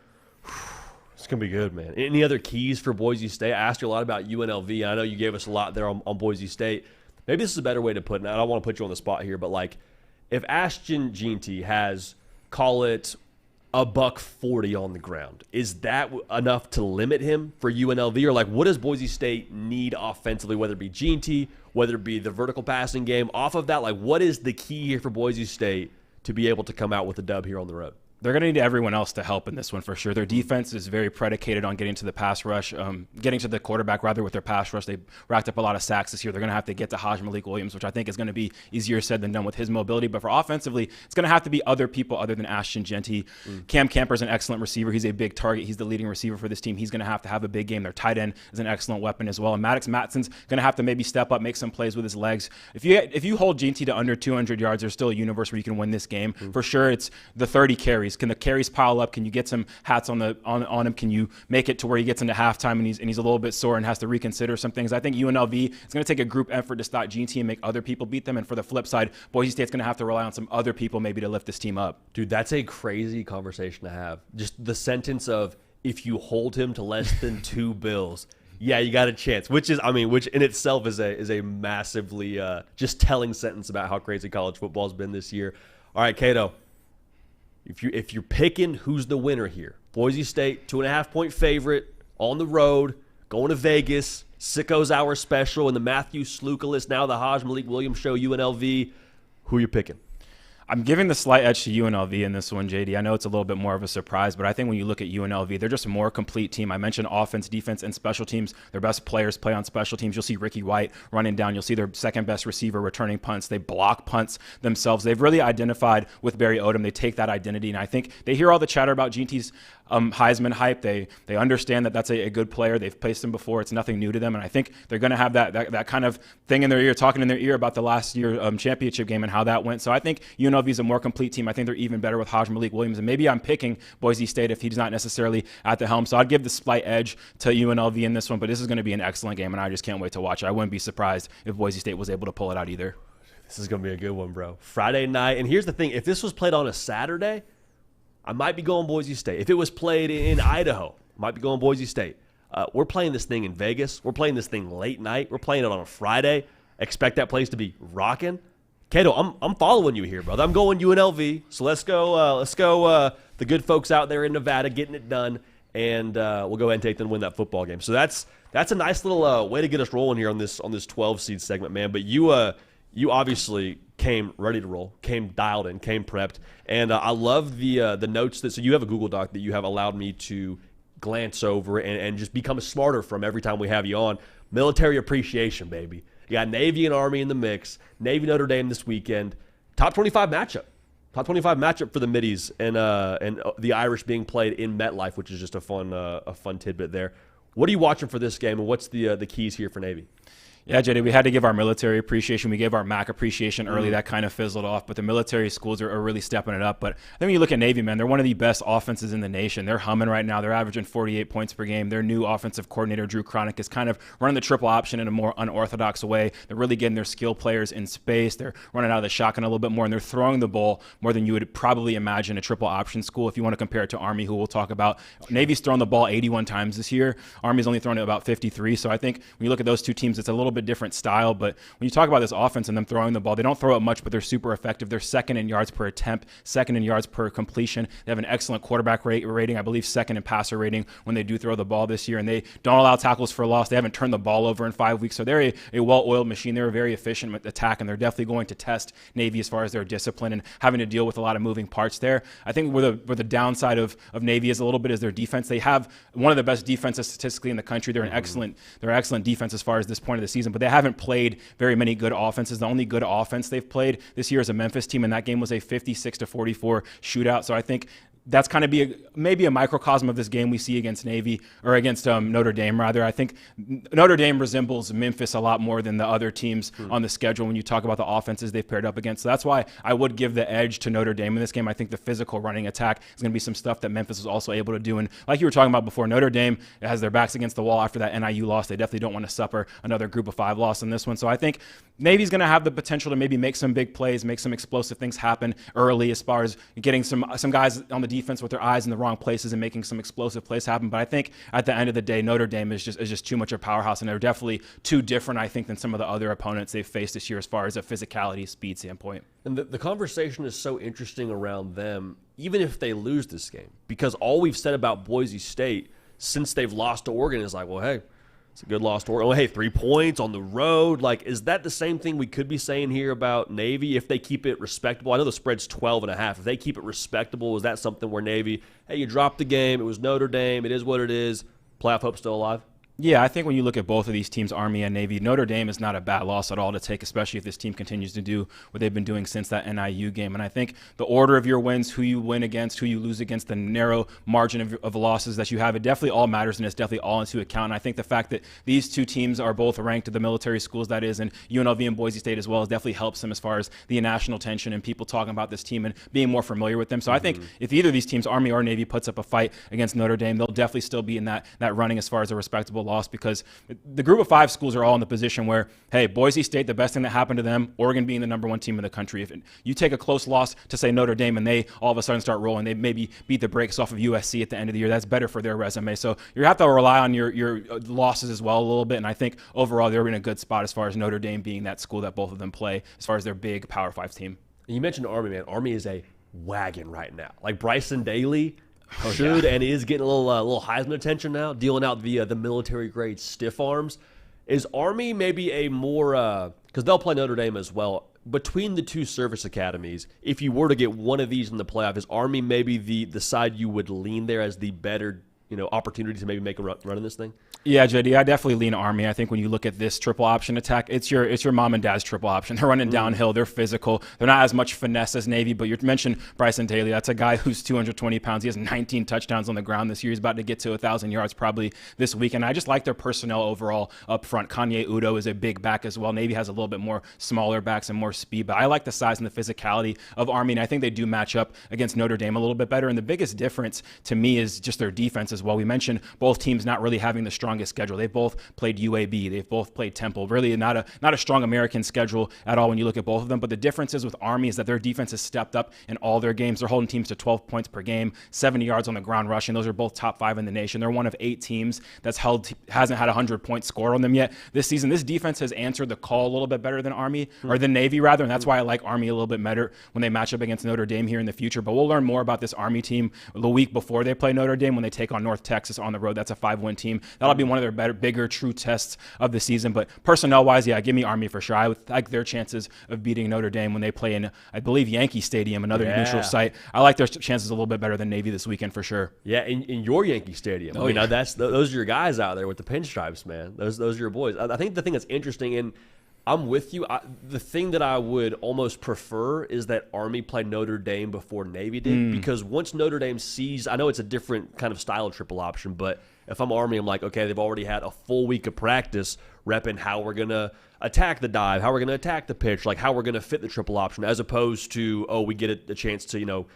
It's going to be good, man. Any other keys for Boise State? I asked you a lot about UNLV. I know you gave us a lot there on Boise State. Maybe this is a better way to put it. I don't want to put you on the spot here, but like if Ashton Jeanty has, call it, $140 on the ground, is that enough to limit him for UNLV? Or like what does Boise State need offensively, whether it be Jeanty, whether it be the vertical passing game? Off of that, like what is the key here for Boise State to be able to come out with a dub here on the road? They're going to need everyone else to help in this one for sure. Their defense is very predicated on getting to the pass rush, getting to the quarterback rather with their pass rush. They racked up a lot of sacks this year. They're going to have to get to Haj Malik Williams, which I think is going to be easier said than done with his mobility. But for offensively, it's going to have to be other people other than Ashton Jeanty. Cam Camper's an excellent receiver. He's a big target. He's the leading receiver for this team. He's going to have a big game. Their tight end is an excellent weapon as well. And Maddox Matson's going to have to maybe step up, make some plays with his legs. If you hold Jeanty to under 200 yards, there's still a universe where you can win this game. For sure, it's the 30 carries. Can the carries pile up? Can you get some hats on him? Can you make it to where he gets into halftime and he's a little bit sore and has to reconsider some things? I think UNLV is going to take a group effort to stop Jeanty and make other people beat them. And for the flip side, Boise State's going to have to rely on some other people maybe to lift this team up. Dude, that's a crazy conversation to have. Just the sentence of if you hold him to less than 2 bills, Yeah, you got a chance, which in itself is a massively just telling sentence about how crazy college football has been this year. All right, Cato, if you're picking who's the winner here, Boise State 2.5-point favorite on the road, going to Vegas, Sicko's Hour special, and the Matthew Slukalist, now the Haj Malik Williams show, UNLV. Who you picking? I'm giving the slight edge to UNLV in this one, JD. I know it's a little bit more of a surprise, but I think when you look at UNLV, they're just a more complete team. I mentioned offense, defense, and special teams. Their best players play on special teams. You'll see Ricky White running down. You'll see their second-best receiver returning punts. They block punts themselves. They've really identified with Barry Odom. They take that identity, and I think they hear all the chatter about GT's Heisman hype. They understand that that's a good player. They've placed him before. It's nothing new to them, and I think they're going to have that kind of thing in their ear, talking in their ear about the last year championship game and how that went. So I think UNLV is a more complete team. I think they're even better with Haj Malik Williams, and maybe I'm picking Boise State if he's not necessarily at the helm. So I'd give the slight edge to UNLV in this one, but this is going to be an excellent game, and I just can't wait to watch it. I wouldn't be surprised if Boise State was able to pull it out either. This is going to be a good one, bro. Friday night, and here's the thing. If this was played on a Saturday, I might be going Boise State. If it was played in Idaho, I might be going Boise State. We're playing this thing in Vegas. We're playing this thing late night. We're playing it on a Friday. Expect that place to be rocking. Cato, I'm following you here, brother. I'm going UNLV. So let's go. The good folks out there in Nevada getting it done, and we'll go ahead and take them to win that football game. So that's a nice little way to get us rolling here on this 12 seed segment, man. But you obviously came ready to roll, came dialed in, came prepped, and I love the notes so you have a Google Doc that you have allowed me to glance over and just become smarter from every time we have you on. Military appreciation, baby. You got Navy and Army in the mix. Navy Notre Dame this weekend. Top 25 matchup. Top 25 matchup for the Middies and the Irish being played in MetLife, which is just a fun tidbit there. What are you watching for this game, and what's the keys here for Navy? Yeah, JD, we had to give our military appreciation. We gave our MAC appreciation early. That kind of fizzled off, but the military schools are really stepping it up. But I think when you look at Navy, man, they're one of the best offenses in the nation. They're humming right now. They're averaging 48 points per game. Their new offensive coordinator, Drew Cronick, is kind of running the triple option in a more unorthodox way. They're really getting their skill players in space. They're running out of the shotgun a little bit more, and they're throwing the ball more than you would probably imagine a triple option school. If you want to compare it to Army, who we'll talk about, Navy's thrown the ball 81 times this year. Army's only thrown it about 53. So I think when you look at those two teams, it's a little bit different style. But when you talk about this offense and them throwing the ball, they don't throw it much, but they're super effective. They're second in yards per attempt, second in yards per completion. They have an excellent quarterback rating, I believe second in passer rating when they do throw the ball this year. And they don't allow tackles for loss. They haven't turned the ball over in 5 weeks. So they're a well-oiled machine. They're very efficient with attack, and they're definitely going to test Navy as far as their discipline and having to deal with a lot of moving parts there. I think where the downside of Navy is a little bit is their defense. They have one of the best defenses statistically in the country. They're an excellent defense as far as this point of the season, but they haven't played very many good offenses. The only good offense they've played this year is a Memphis team, and that game was a 56-44 shootout. So I think that's kind of maybe a microcosm of this game we see against Navy, or against Notre Dame, rather. I think Notre Dame resembles Memphis a lot more than the other teams on the schedule when you talk about the offenses they've paired up against. So that's why I would give the edge to Notre Dame in this game. I think the physical running attack is going to be some stuff that Memphis was also able to do. And like you were talking about before, Notre Dame has their backs against the wall after that NIU loss. They definitely don't want to suffer another Group of 5 loss in this one. So I think Navy's going to have the potential to maybe make some big plays, make some explosive things happen early as far as getting some guys on the defense with their eyes in the wrong places and making some explosive plays happen. But I think at the end of the day, Notre Dame is just too much of a powerhouse, and they're definitely too different, I think, than some of the other opponents they've faced this year as far as a physicality, speed standpoint. And the conversation is so interesting around them, even if they lose this game, because all we've said about Boise State since they've lost to Oregon is like, well, hey, it's a good loss to Oregon. Oh, hey, 3 points on the road. Like, is that the same thing we could be saying here about Navy if they keep it respectable? I know the spread's 12.5. If they keep it respectable, is that something where Navy, hey, you dropped the game, it was Notre Dame, it is what it is, playoff hope still alive? Yeah, I think when you look at both of these teams, Army and Navy, Notre Dame is not a bad loss at all to take, especially if this team continues to do what they've been doing since that NIU game. And I think the order of your wins, who you win against, who you lose against, the narrow margin of losses that you have, it definitely all matters, and it's definitely all into account. And I think the fact that these two teams are both ranked at the military schools, that is, and UNLV and Boise State as well, definitely helps them as far as the national tension and people talking about this team and being more familiar with them. So I think if either of these teams, Army or Navy, puts up a fight against Notre Dame, they'll definitely still be in that running as far as a respectable loss, because the group of 5 schools are all in the position where, hey, Boise State, the best thing that happened to them, Oregon being the number 1 team in the country. If you take a close loss to, say, Notre Dame, and they all of a sudden start rolling, they maybe beat the brakes off of USC at the end of the year, that's better for their resume. So you have to rely on your losses as well a little bit, and I think overall they're in a good spot as far as Notre Dame being that school that both of them play as far as their big Power 5 team. You mentioned Army, man. Army is a wagon right now. Like Bryson Daly should and is getting a little Heisman attention now, dealing out the military grade stiff arms. Is Army maybe a more because they'll play Notre Dame as well, between the two service academies? If you were to get one of these in the playoff, is Army maybe the side you would lean there as the better opportunity to maybe make a run in this thing? Yeah, JD, I definitely lean Army. I think when you look at this triple option attack, it's your mom and dad's triple option. They're running downhill. They're physical. They're not as much finesse as Navy, but you mentioned Bryson Daly. That's a guy who's 220 pounds. He has 19 touchdowns on the ground this year. He's about to get to 1,000 yards probably this week. And I just like their personnel overall up front. Kanye Udo is a big back as well. Navy has a little bit more smaller backs and more speed, but I like the size and the physicality of Army, and I think they do match up against Notre Dame a little bit better. And the biggest difference to me is just their defense as well. We mentioned both teams not really having the strongest schedule. They both played UAB. They've both played Temple. Really not a strong American schedule at all when you look at both of them. But the difference is with Army is that their defense has stepped up in all their games. They're holding teams to 12 points per game, 70 yards on the ground rushing. Those are both top 5 in the nation. They're one of 8 teams that's hasn't had a 100-point score on them yet this season. This defense has answered the call a little bit better than Army, or than Navy rather, and that's why I like Army a little bit better when they match up against Notre Dame here in the future. But we'll learn more about this Army team the week before they play Notre Dame when they take on North Texas on the road. That's a 5-win team. That'll be one of their bigger true tests of the season. But personnel-wise, yeah, give me Army for sure. I would like their chances of beating Notre Dame when they play in, I believe, Yankee Stadium, another neutral site. I like their chances a little bit better than Navy this weekend for sure. Yeah, in your Yankee Stadium. Oh, yeah. Those are your guys out there with the pinstripes, man. Those are your boys. I think the thing that's interesting, and I'm with you. The thing that I would almost prefer is that Army play Notre Dame before Navy did, because once Notre Dame sees, I know it's a different kind of style of triple option, but if I'm Army, I'm like, okay, they've already had a full week of practice repping how we're going to attack the dive, how we're going to attack the pitch, like how we're going to fit the triple option, as opposed to, we get a chance to,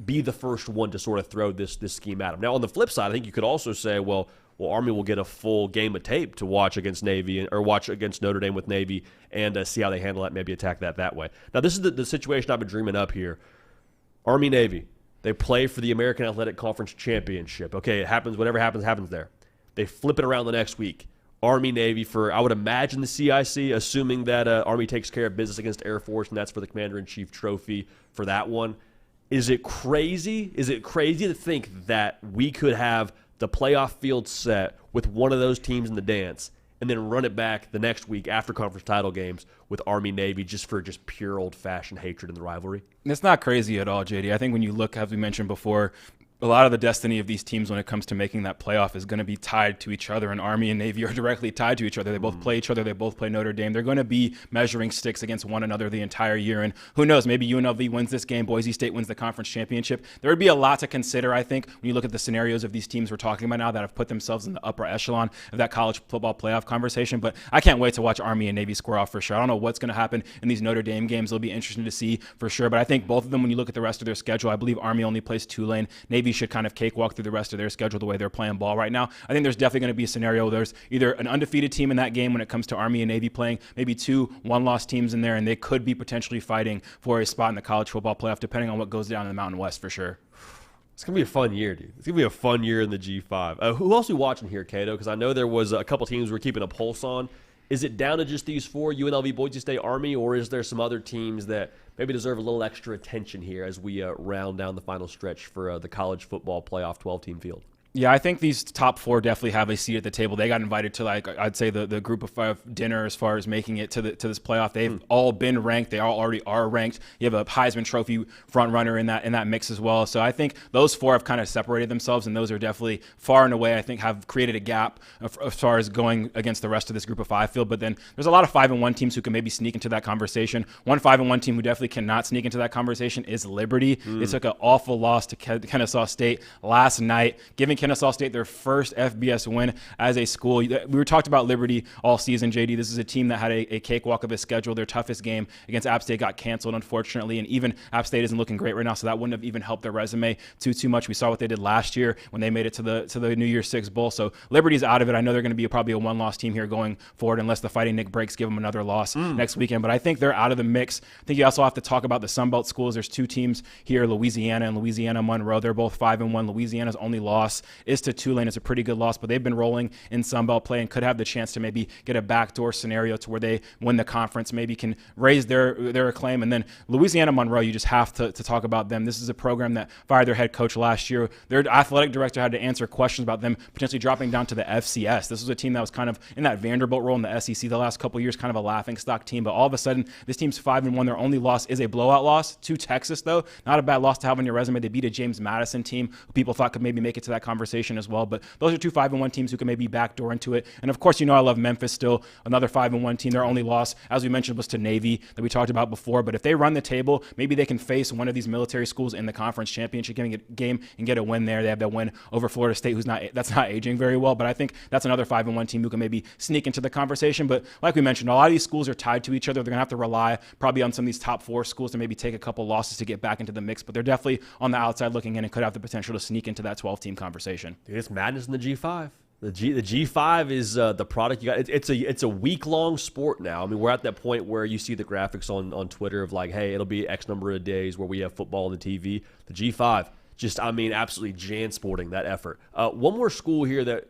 be the first one to sort of throw this scheme at them. Now, on the flip side, I think you could also say, well, Army will get a full game of tape to watch against Navy or watch against Notre Dame with Navy and see how they handle that, maybe attack that way. Now, this is the situation I've been dreaming up here. Army-Navy, they play for the American Athletic Conference Championship. Okay, it happens. Whatever happens there. They flip it around the next week. Army-Navy for, I would imagine, the CIC, assuming that Army takes care of business against Air Force, and that's for the Commander-in-Chief trophy for that one. Is it crazy? Is it crazy to think that we could have the playoff field set with one of those teams in the dance and then run it back the next week after conference title games with Army-Navy just for pure old-fashioned hatred in the rivalry? It's not crazy at all, JD. I think when you look, as we mentioned before, a lot of the destiny of these teams when it comes to making that playoff is going to be tied to each other, and Army and Navy are directly tied to each other. They both play each other. They both play Notre Dame. They're going to be measuring sticks against one another the entire year, and who knows, maybe UNLV wins this game, Boise State wins the conference championship. There would be a lot to consider, I think, when you look at the scenarios of these teams we're talking about now that have put themselves in the upper echelon of that college football playoff conversation, but I can't wait to watch Army and Navy square off for sure. I don't know what's going to happen in these Notre Dame games. It'll be interesting to see for sure, but I think both of them, when you look at the rest of their schedule, I believe Army only plays Tulane. Navy should kind of cakewalk through the rest of their schedule the way they're playing ball right now. I think there's definitely going to be a scenario where there's either an undefeated team in that game when it comes to Army and Navy playing, maybe 2 one-loss teams in there, and they could be potentially fighting for a spot in the college football playoff, depending on what goes down in the Mountain West for sure. It's going to be a fun year, dude. It's going to be a fun year in the G5. Who else are we watching here, Cato? Because I know there was a couple teams we're keeping a pulse on. Is it down to just these 4, UNLV, Boise State, Army, or is there some other teams that maybe deserve a little extra attention here as we round down the final stretch for the college football playoff 12-team field? Yeah, I think these top 4 definitely have a seat at the table. They got invited to, I'd say the group of 5 dinner as far as making it to this playoff. They've all been ranked. They all already are ranked. You have a Heisman Trophy front runner in that mix as well. So I think those 4 have kind of separated themselves, and those are definitely far and away, I think, have created a gap as far as going against the rest of this group of 5 field. But then there's a lot of 5-1 teams who can maybe sneak into that conversation. One 5-1 team who definitely cannot sneak into that conversation is Liberty. They took an awful loss to Kennesaw State last night, giving Kennesaw State their first FBS win as a school. We were talked about Liberty all season, JD. This is a team that had a cakewalk of a schedule. Their toughest game against App State got canceled, unfortunately, and even App State isn't looking great right now, so that wouldn't have even helped their resume too much. We saw what they did last year when they made it to the New Year's Six Bowl. So Liberty's out of it. I know they're going to be probably a one-loss team here going forward unless the Fighting Nick Breaks give them another loss next weekend. But I think they're out of the mix. I think you also have to talk about the Sun Belt schools. There's two teams here, Louisiana and Louisiana Monroe. They're both 5-1. Louisiana's only loss is to Tulane. It's a pretty good loss, but they've been rolling in Sun Belt play and could have the chance to maybe get a backdoor scenario to where they win the conference, maybe can raise their acclaim. And then Louisiana Monroe, you just have to talk about them. This is a program that fired their head coach last year. Their athletic director had to answer questions about them potentially dropping down to the FCS. This was a team that was kind of in that Vanderbilt role in the SEC the last couple of years, kind of a laughingstock team. But all of a sudden, this team's 5-1. Their only loss is a blowout loss to Texas, though. Not a bad loss to have on your resume. They beat a James Madison team who people thought could maybe make it to that conversation as well. But those are two 5-1 teams who can maybe backdoor into it. And of course, I love Memphis still, another 5-1 team. Their only loss, as we mentioned, was to Navy that we talked about before. But if they run the table, maybe they can face one of these military schools in the conference championship game and get a win there. They have that win over Florida State, that's not aging very well. But I think that's another 5-1 team who can maybe sneak into the conversation. But like we mentioned, a lot of these schools are tied to each other. They're going to have to rely probably on some of these top 4 schools to maybe take a couple losses to get back into the mix. But they're definitely on the outside looking in and could have the potential to sneak into that 12-team conversation. Dude, it's madness in the G5. The G5 is the product you got. It's a week-long sport now. I mean, we're at that point where you see the graphics on Twitter of like, hey, it'll be X number of days where we have football on the TV. The G5, absolutely jansporting that effort. One more school here that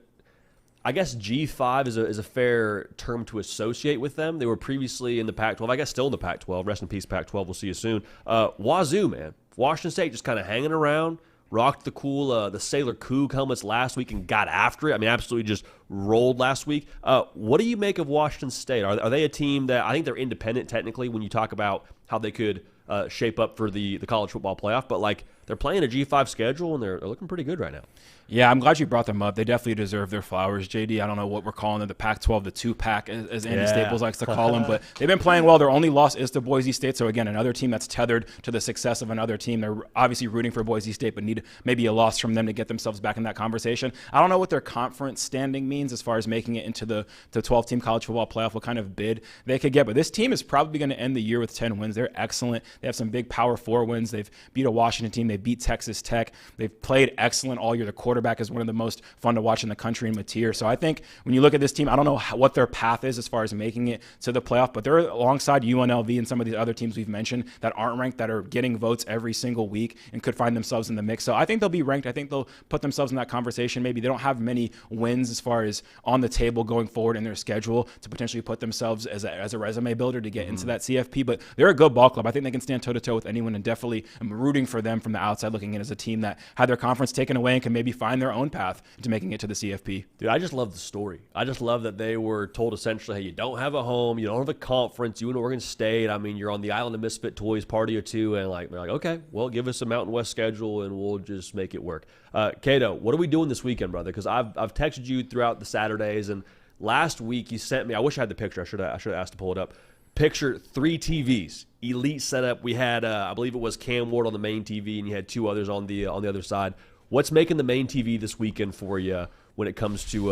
I guess G5 is a fair term to associate with them. They were previously in the Pac-12. I guess still in the Pac-12. Rest in peace, Pac-12. We'll see you soon. Wazoo, man. Washington State just kind of hanging around. Rocked the Sailor Coug helmets last week and got after it. I mean, absolutely just rolled last week. What do you make of Washington State? Are they a team that I think they're independent technically when you talk about how they could shape up for the college football playoff? But like they're playing a G5 schedule and they're looking pretty good right now. Yeah, I'm glad you brought them up. They definitely deserve their flowers, JD. I don't know what we're calling them, the Pac-12, the 2-pack, as Andy Staples likes to call them. But they've been playing well. Their only loss is to Boise State. So, again, another team that's tethered to the success of another team. They're obviously rooting for Boise State, but need maybe a loss from them to get themselves back in that conversation. I don't know what their conference standing means as far as making it into the 12-team college football playoff, what kind of bid they could get. But this team is probably going to end the year with 10 wins. They're excellent. They have some big Power 4 wins. They've beat a Washington team. They beat Texas Tech. They've played excellent all year. The quarterback is one of the most fun to watch in the country in Mateer. So I think when you look at this team, I don't know what their path is as far as making it to the playoff, but they're alongside UNLV and some of these other teams we've mentioned that aren't ranked, that are getting votes every single week and could find themselves in the mix. So I think they'll be ranked. I think they'll put themselves in that conversation. Maybe they don't have many wins as far as on the table going forward in their schedule to potentially put themselves as a resume builder to get into that CFP, but they're a good ball club. I think they can stand toe-to-toe with anyone, and definitely I'm rooting for them from the outside looking in as a team that had their conference taken away and can maybe find their own path to making it to the CFP. Dude, I just love the story. I just love that they were told essentially, hey, you don't have a home, you don't have a conference, you and Oregon State, I mean, you're on the Island of Misfit Toys party or two, and they're like, okay, well, give us a Mountain West schedule and we'll just make it work. Cato, what are we doing this weekend, brother? Because I've texted you throughout the Saturdays, and last week you sent me, I wish I had the picture, I should have asked to pull it up. Picture 3 TVs, elite setup. We had, I believe it was Cam Ward on the main TV, and you had 2 others on the other side. What's making the main TV this weekend for you when it comes to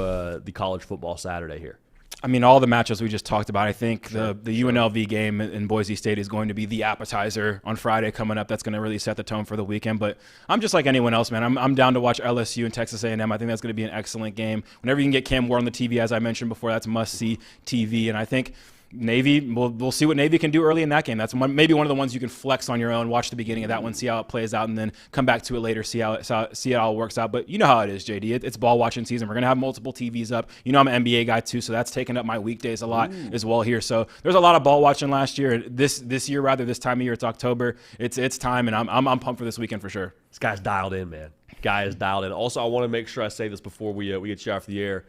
the college football Saturday here? I mean, all the matchups we just talked about. I think the UNLV game in Boise State is going to be the appetizer on Friday coming up. That's going to really set the tone for the weekend. But I'm just like anyone else, man. I'm down to watch LSU and Texas A&M. I think that's going to be an excellent game. Whenever you can get Cam Ward on the TV, as I mentioned before, that's must-see TV. And I think Navy, we'll see what Navy can do early in that game. That's maybe one of the ones you can flex on your own, watch the beginning of that one, see how it plays out, and then come back to it later, see how it all works out. But you know how it is, JD. It's ball watching season. We're going to have multiple TVs up. You know I'm an NBA guy too, so that's taking up my weekdays a lot as well here. So there's a lot of ball watching last year. This year, rather, this time of year, it's October. It's time, and I'm pumped for this weekend for sure. This guy's dialed in, man. Guy is dialed in. Also, I want to make sure I say this before we get you off the air.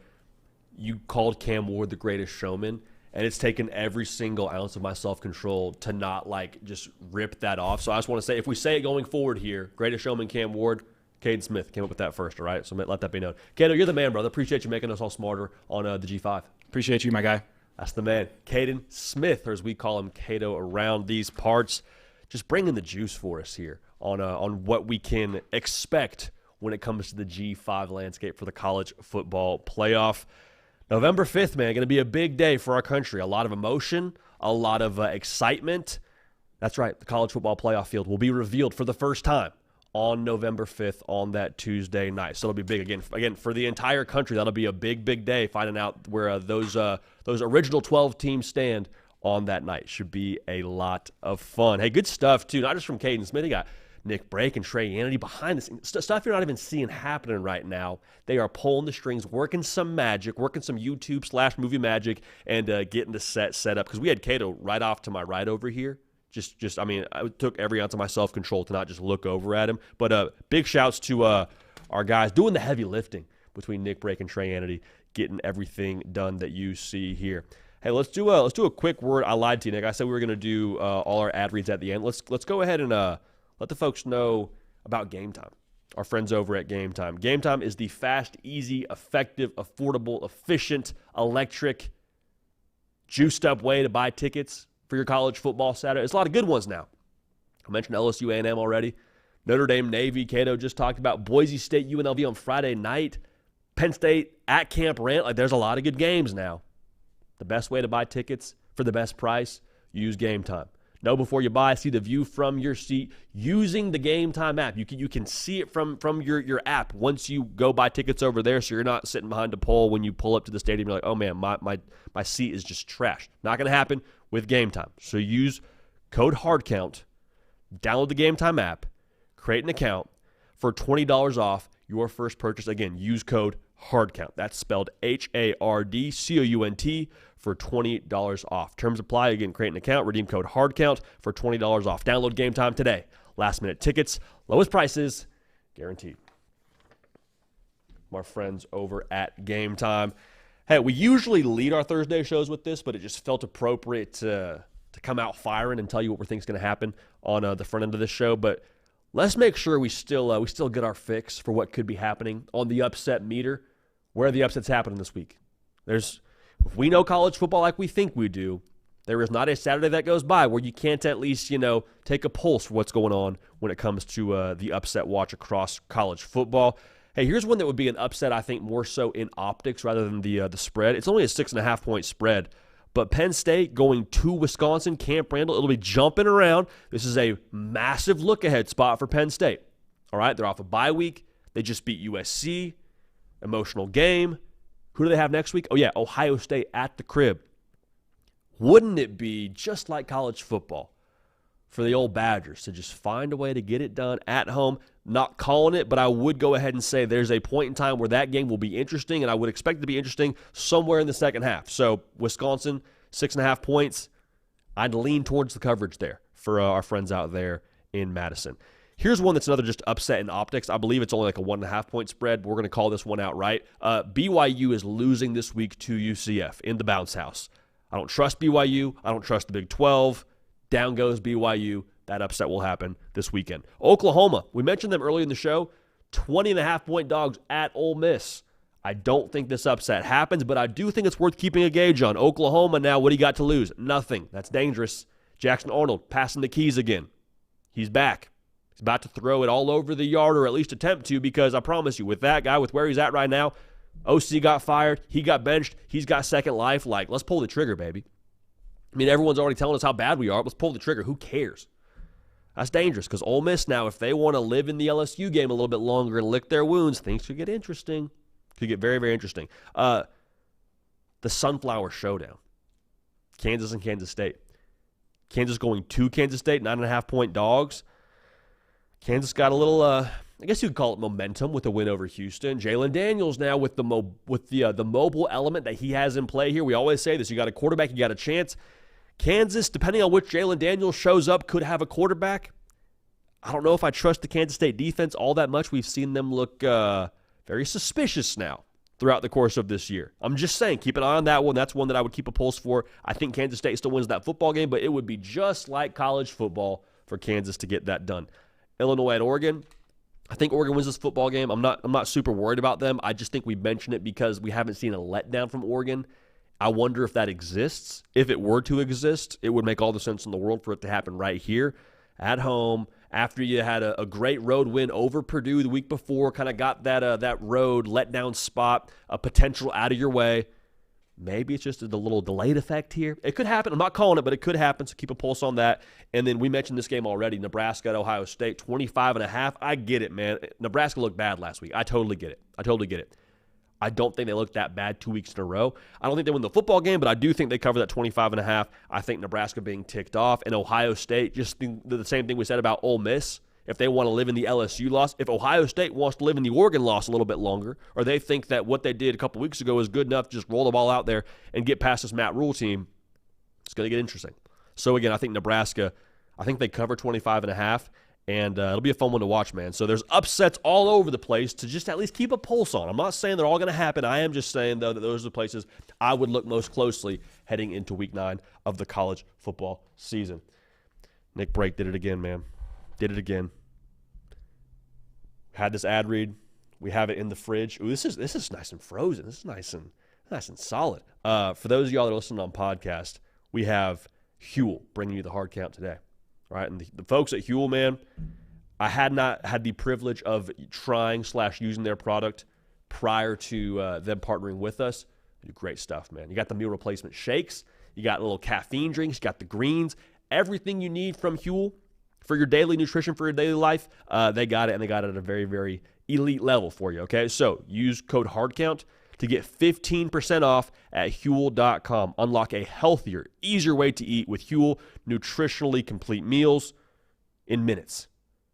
You called Cam Ward the greatest showman. And it's taken every single ounce of my self-control to not, just rip that off. So I just want to say, if we say it going forward here, greatest showman Cam Ward, Caden Smith came up with that first, all right? So let that be known. Cato, you're the man, brother. Appreciate you making us all smarter on the G5. Appreciate you, my guy. That's the man. Caden Smith, or as we call him, Cato, around these parts. Just bringing the juice for us here on what we can expect when it comes to the G5 landscape for the college football playoff. November 5th, man, going to be a big day for our country. A lot of emotion, a lot of excitement. That's right, the college football playoff field will be revealed for the first time on November 5th on that Tuesday night. So it'll be big again for the entire country. That'll be a big, big day finding out where those original 12 teams stand on that night. Should be a lot of fun. Hey, good stuff too, not just from Caden Smith. He got Nick Brake and Trey Hannity behind the scenes. Stuff you're not even seeing happening right now. They are pulling the strings, working some magic, working some YouTube/movie magic, and getting the set up. Because we had Cato right off to my right over here. I mean, I took every ounce of my self-control to not just look over at him. But big shouts to our guys doing the heavy lifting between Nick Brake and Trey Hannity, getting everything done that you see here. Hey, let's do a quick word. I lied to you, Nick. I said we were going to do all our ad reads at the end. Let's go ahead and let the folks know about Game Time. Our friends over at Game Time. Game Time is the fast, easy, effective, affordable, efficient, electric, juiced-up way to buy tickets for your college football Saturday. There's a lot of good ones now. I mentioned LSU A&M already. Notre Dame, Navy, Cato just talked about. Boise State, UNLV on Friday night. Penn State at Camp Rant. Like, there's a lot of good games now. The best way to buy tickets for the best price, use Game Time. Know before you buy, see the view from your seat using the Game Time app. You can see it from your app once you go buy tickets over there, so you're not sitting behind a pole when you pull up to the stadium. You're like, oh, man, my seat is just trash. Not going to happen with Game Time. So use code HARDCOUNT, download the Game Time app, create an account for $20 off your first purchase. Again, use code HARDCOUNT. That's spelled HARDCOUNT for $20 off. Terms apply. Again, create an account, redeem code HARDCOUNT for $20 off. Download Game Time today. Last minute tickets, lowest prices, guaranteed. My friends over at Game Time. Hey, we usually lead our Thursday shows with this, but it just felt appropriate to come out firing and tell you what we think is going to happen on the front end of this show. But let's make sure we still get our fix for what could be happening on the upset meter. Where are the upsets happening this week? If we know college football like we think we do, there is not a Saturday that goes by where you can't at least, take a pulse for what's going on when it comes to the upset watch across college football. Hey, here's one that would be an upset, I think, more so in optics rather than the spread. It's only a 6.5-point spread, but Penn State going to Wisconsin, Camp Randall, it'll be jumping around. This is a massive look-ahead spot for Penn State. All right, they're off a bye week. They just beat USC. Emotional game. Who do they have next week? Oh, yeah, Ohio State at the crib. Wouldn't it be just like college football for the old Badgers to just find a way to get it done at home? Not calling it, but I would go ahead and say there's a point in time where that game will be interesting, and I would expect it to be interesting somewhere in the second half. So Wisconsin, 6.5 points. I'd lean towards the coverage there for our friends out there in Madison. Here's one that's another just upset in optics. I believe it's only like a 1.5-point spread. We're going to call this one outright. BYU is losing this week to UCF in the bounce house. I don't trust BYU. I don't trust the Big 12. Down goes BYU. That upset will happen this weekend. Oklahoma, we mentioned them earlier in the show, 20.5-point dogs at Ole Miss. I don't think this upset happens, but I do think it's worth keeping a gauge on. Oklahoma now, what do you got to lose? Nothing. That's dangerous. Jackson Arnold passing the keys again. He's back. He's about to throw it all over the yard, or at least attempt to, because I promise you, with that guy, with where he's at right now, OC got fired, he got benched, he's got second life. Like, let's pull the trigger, baby. I mean, everyone's already telling us how bad we are. Let's pull the trigger. Who cares? That's dangerous, because Ole Miss now, if they want to live in the LSU game a little bit longer and lick their wounds, things could get interesting. Could get very, very interesting. The Sunflower Showdown. Kansas and Kansas State. Kansas going to Kansas State, 9.5-point dogs. Kansas got a little, I guess you could call it momentum with a win over Houston. Jalen Daniels now with the mobile element that he has in play here. We always say this. You got a quarterback, you got a chance. Kansas, depending on which Jalen Daniels shows up, could have a quarterback. I don't know if I trust the Kansas State defense all that much. We've seen them look very suspicious now throughout the course of this year. I'm just saying, keep an eye on that one. That's one that I would keep a pulse for. I think Kansas State still wins that football game, but it would be just like college football for Kansas to get that done. Illinois and Oregon. I think Oregon wins this football game. I'm not super worried about them. I just think we mention it because we haven't seen a letdown from Oregon. I wonder if that exists. If it were to exist, it would make all the sense in the world for it to happen right here, at home, after you had a great road win over Purdue the week before, kind of got that road letdown spot, a potential out of your way. Maybe it's just a little delayed effect here. It could happen. I'm not calling it, but it could happen, so keep a pulse on that. And then we mentioned this game already, Nebraska at Ohio State, 25.5. I get it, man. Nebraska looked bad last week. I totally get it. I don't think they looked that bad 2 weeks in a row. I don't think they win the football game, but I do think they cover that 25.5. I think Nebraska being ticked off, and Ohio State, just the same thing we said about Ole Miss. If they want to live in the LSU loss, if Ohio State wants to live in the Oregon loss a little bit longer, or they think that what they did a couple weeks ago is good enough to just roll the ball out there and get past this Matt Rule team, it's going to get interesting. So, again, I think Nebraska, I think they cover 25.5, and it'll be a fun one to watch, man. So there's upsets all over the place to just at least keep a pulse on. I'm not saying they're all going to happen. I am just saying, though, that those are the places I would look most closely heading into Week 9 of the college football season. Nick Brake did it again, man. Did it again. Had this ad read. We have it in the fridge. Ooh, this is nice and frozen. This is nice and solid. For those of y'all that are listening on podcast, we have Huel bringing you the hard count today. Right? And the folks at Huel, man, I had not had the privilege of trying/using their product prior to them partnering with us. They do great stuff, man. You got the meal replacement shakes. You got little caffeine drinks. You got the greens. Everything you need from Huel for your daily nutrition, for your daily life, they got it, and they got it at a very, very elite level for you, okay? So use code HARDCOUNT to get 15% off at Huel.com. Unlock a healthier, easier way to eat with Huel nutritionally complete meals in minutes.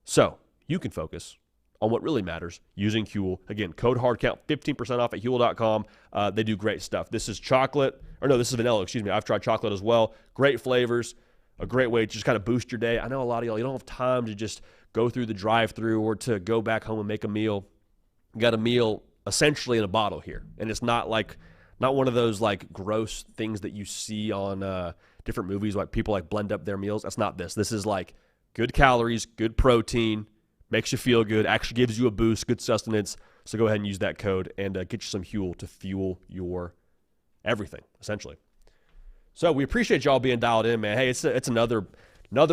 So you can focus on what really matters using Huel. Again, code HARDCOUNT, 15% off at Huel.com. They do great stuff. This is chocolate, or no, this is vanilla, excuse me. I've tried chocolate as well. Great flavors. A great way to just kind of boost your day. I know a lot of y'all, you don't have time to just go through the drive-thru or to go back home and make a meal. You got a meal essentially in a bottle here. And it's not one of those like gross things that you see on different movies, like people like blend up their meals. That's not this. This is like good calories, good protein, makes you feel good, actually gives you a boost, good sustenance. So go ahead and use that code and get you some Huel to fuel your everything, essentially. So we appreciate y'all being dialed in, man. Hey, it's another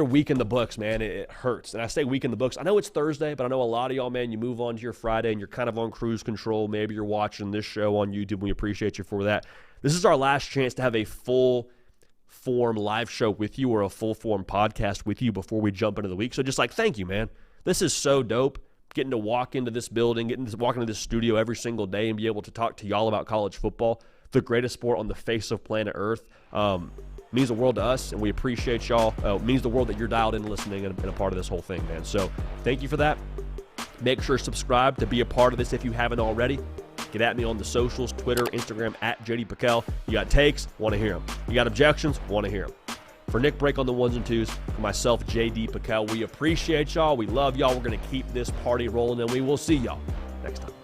week in the books, man. It hurts. And I say week in the books. I know it's Thursday, but I know a lot of y'all, man, you move on to your Friday and you're kind of on cruise control. Maybe you're watching this show on YouTube, and we appreciate you for that. This is our last chance to have a full-form live show with you or a full-form podcast with you before we jump into the week. So just thank you, man. This is so dope. Getting to walk into this building, walk into this studio every single day and be able to talk to y'all about college football, the greatest sport on the face of planet Earth. Means the world to us, and we appreciate y'all. It means the world that you're dialed in listening and a part of this whole thing, man. So thank you for that. Make sure to subscribe to be a part of this if you haven't already. Get at me on the socials, Twitter, Instagram, at JD Pickell. You got takes, want to hear them. You got objections, want to hear them. For Nick Brake on the ones and twos, for myself, JD Pickell, we appreciate y'all. We love y'all. We're going to keep this party rolling, and we will see y'all next time.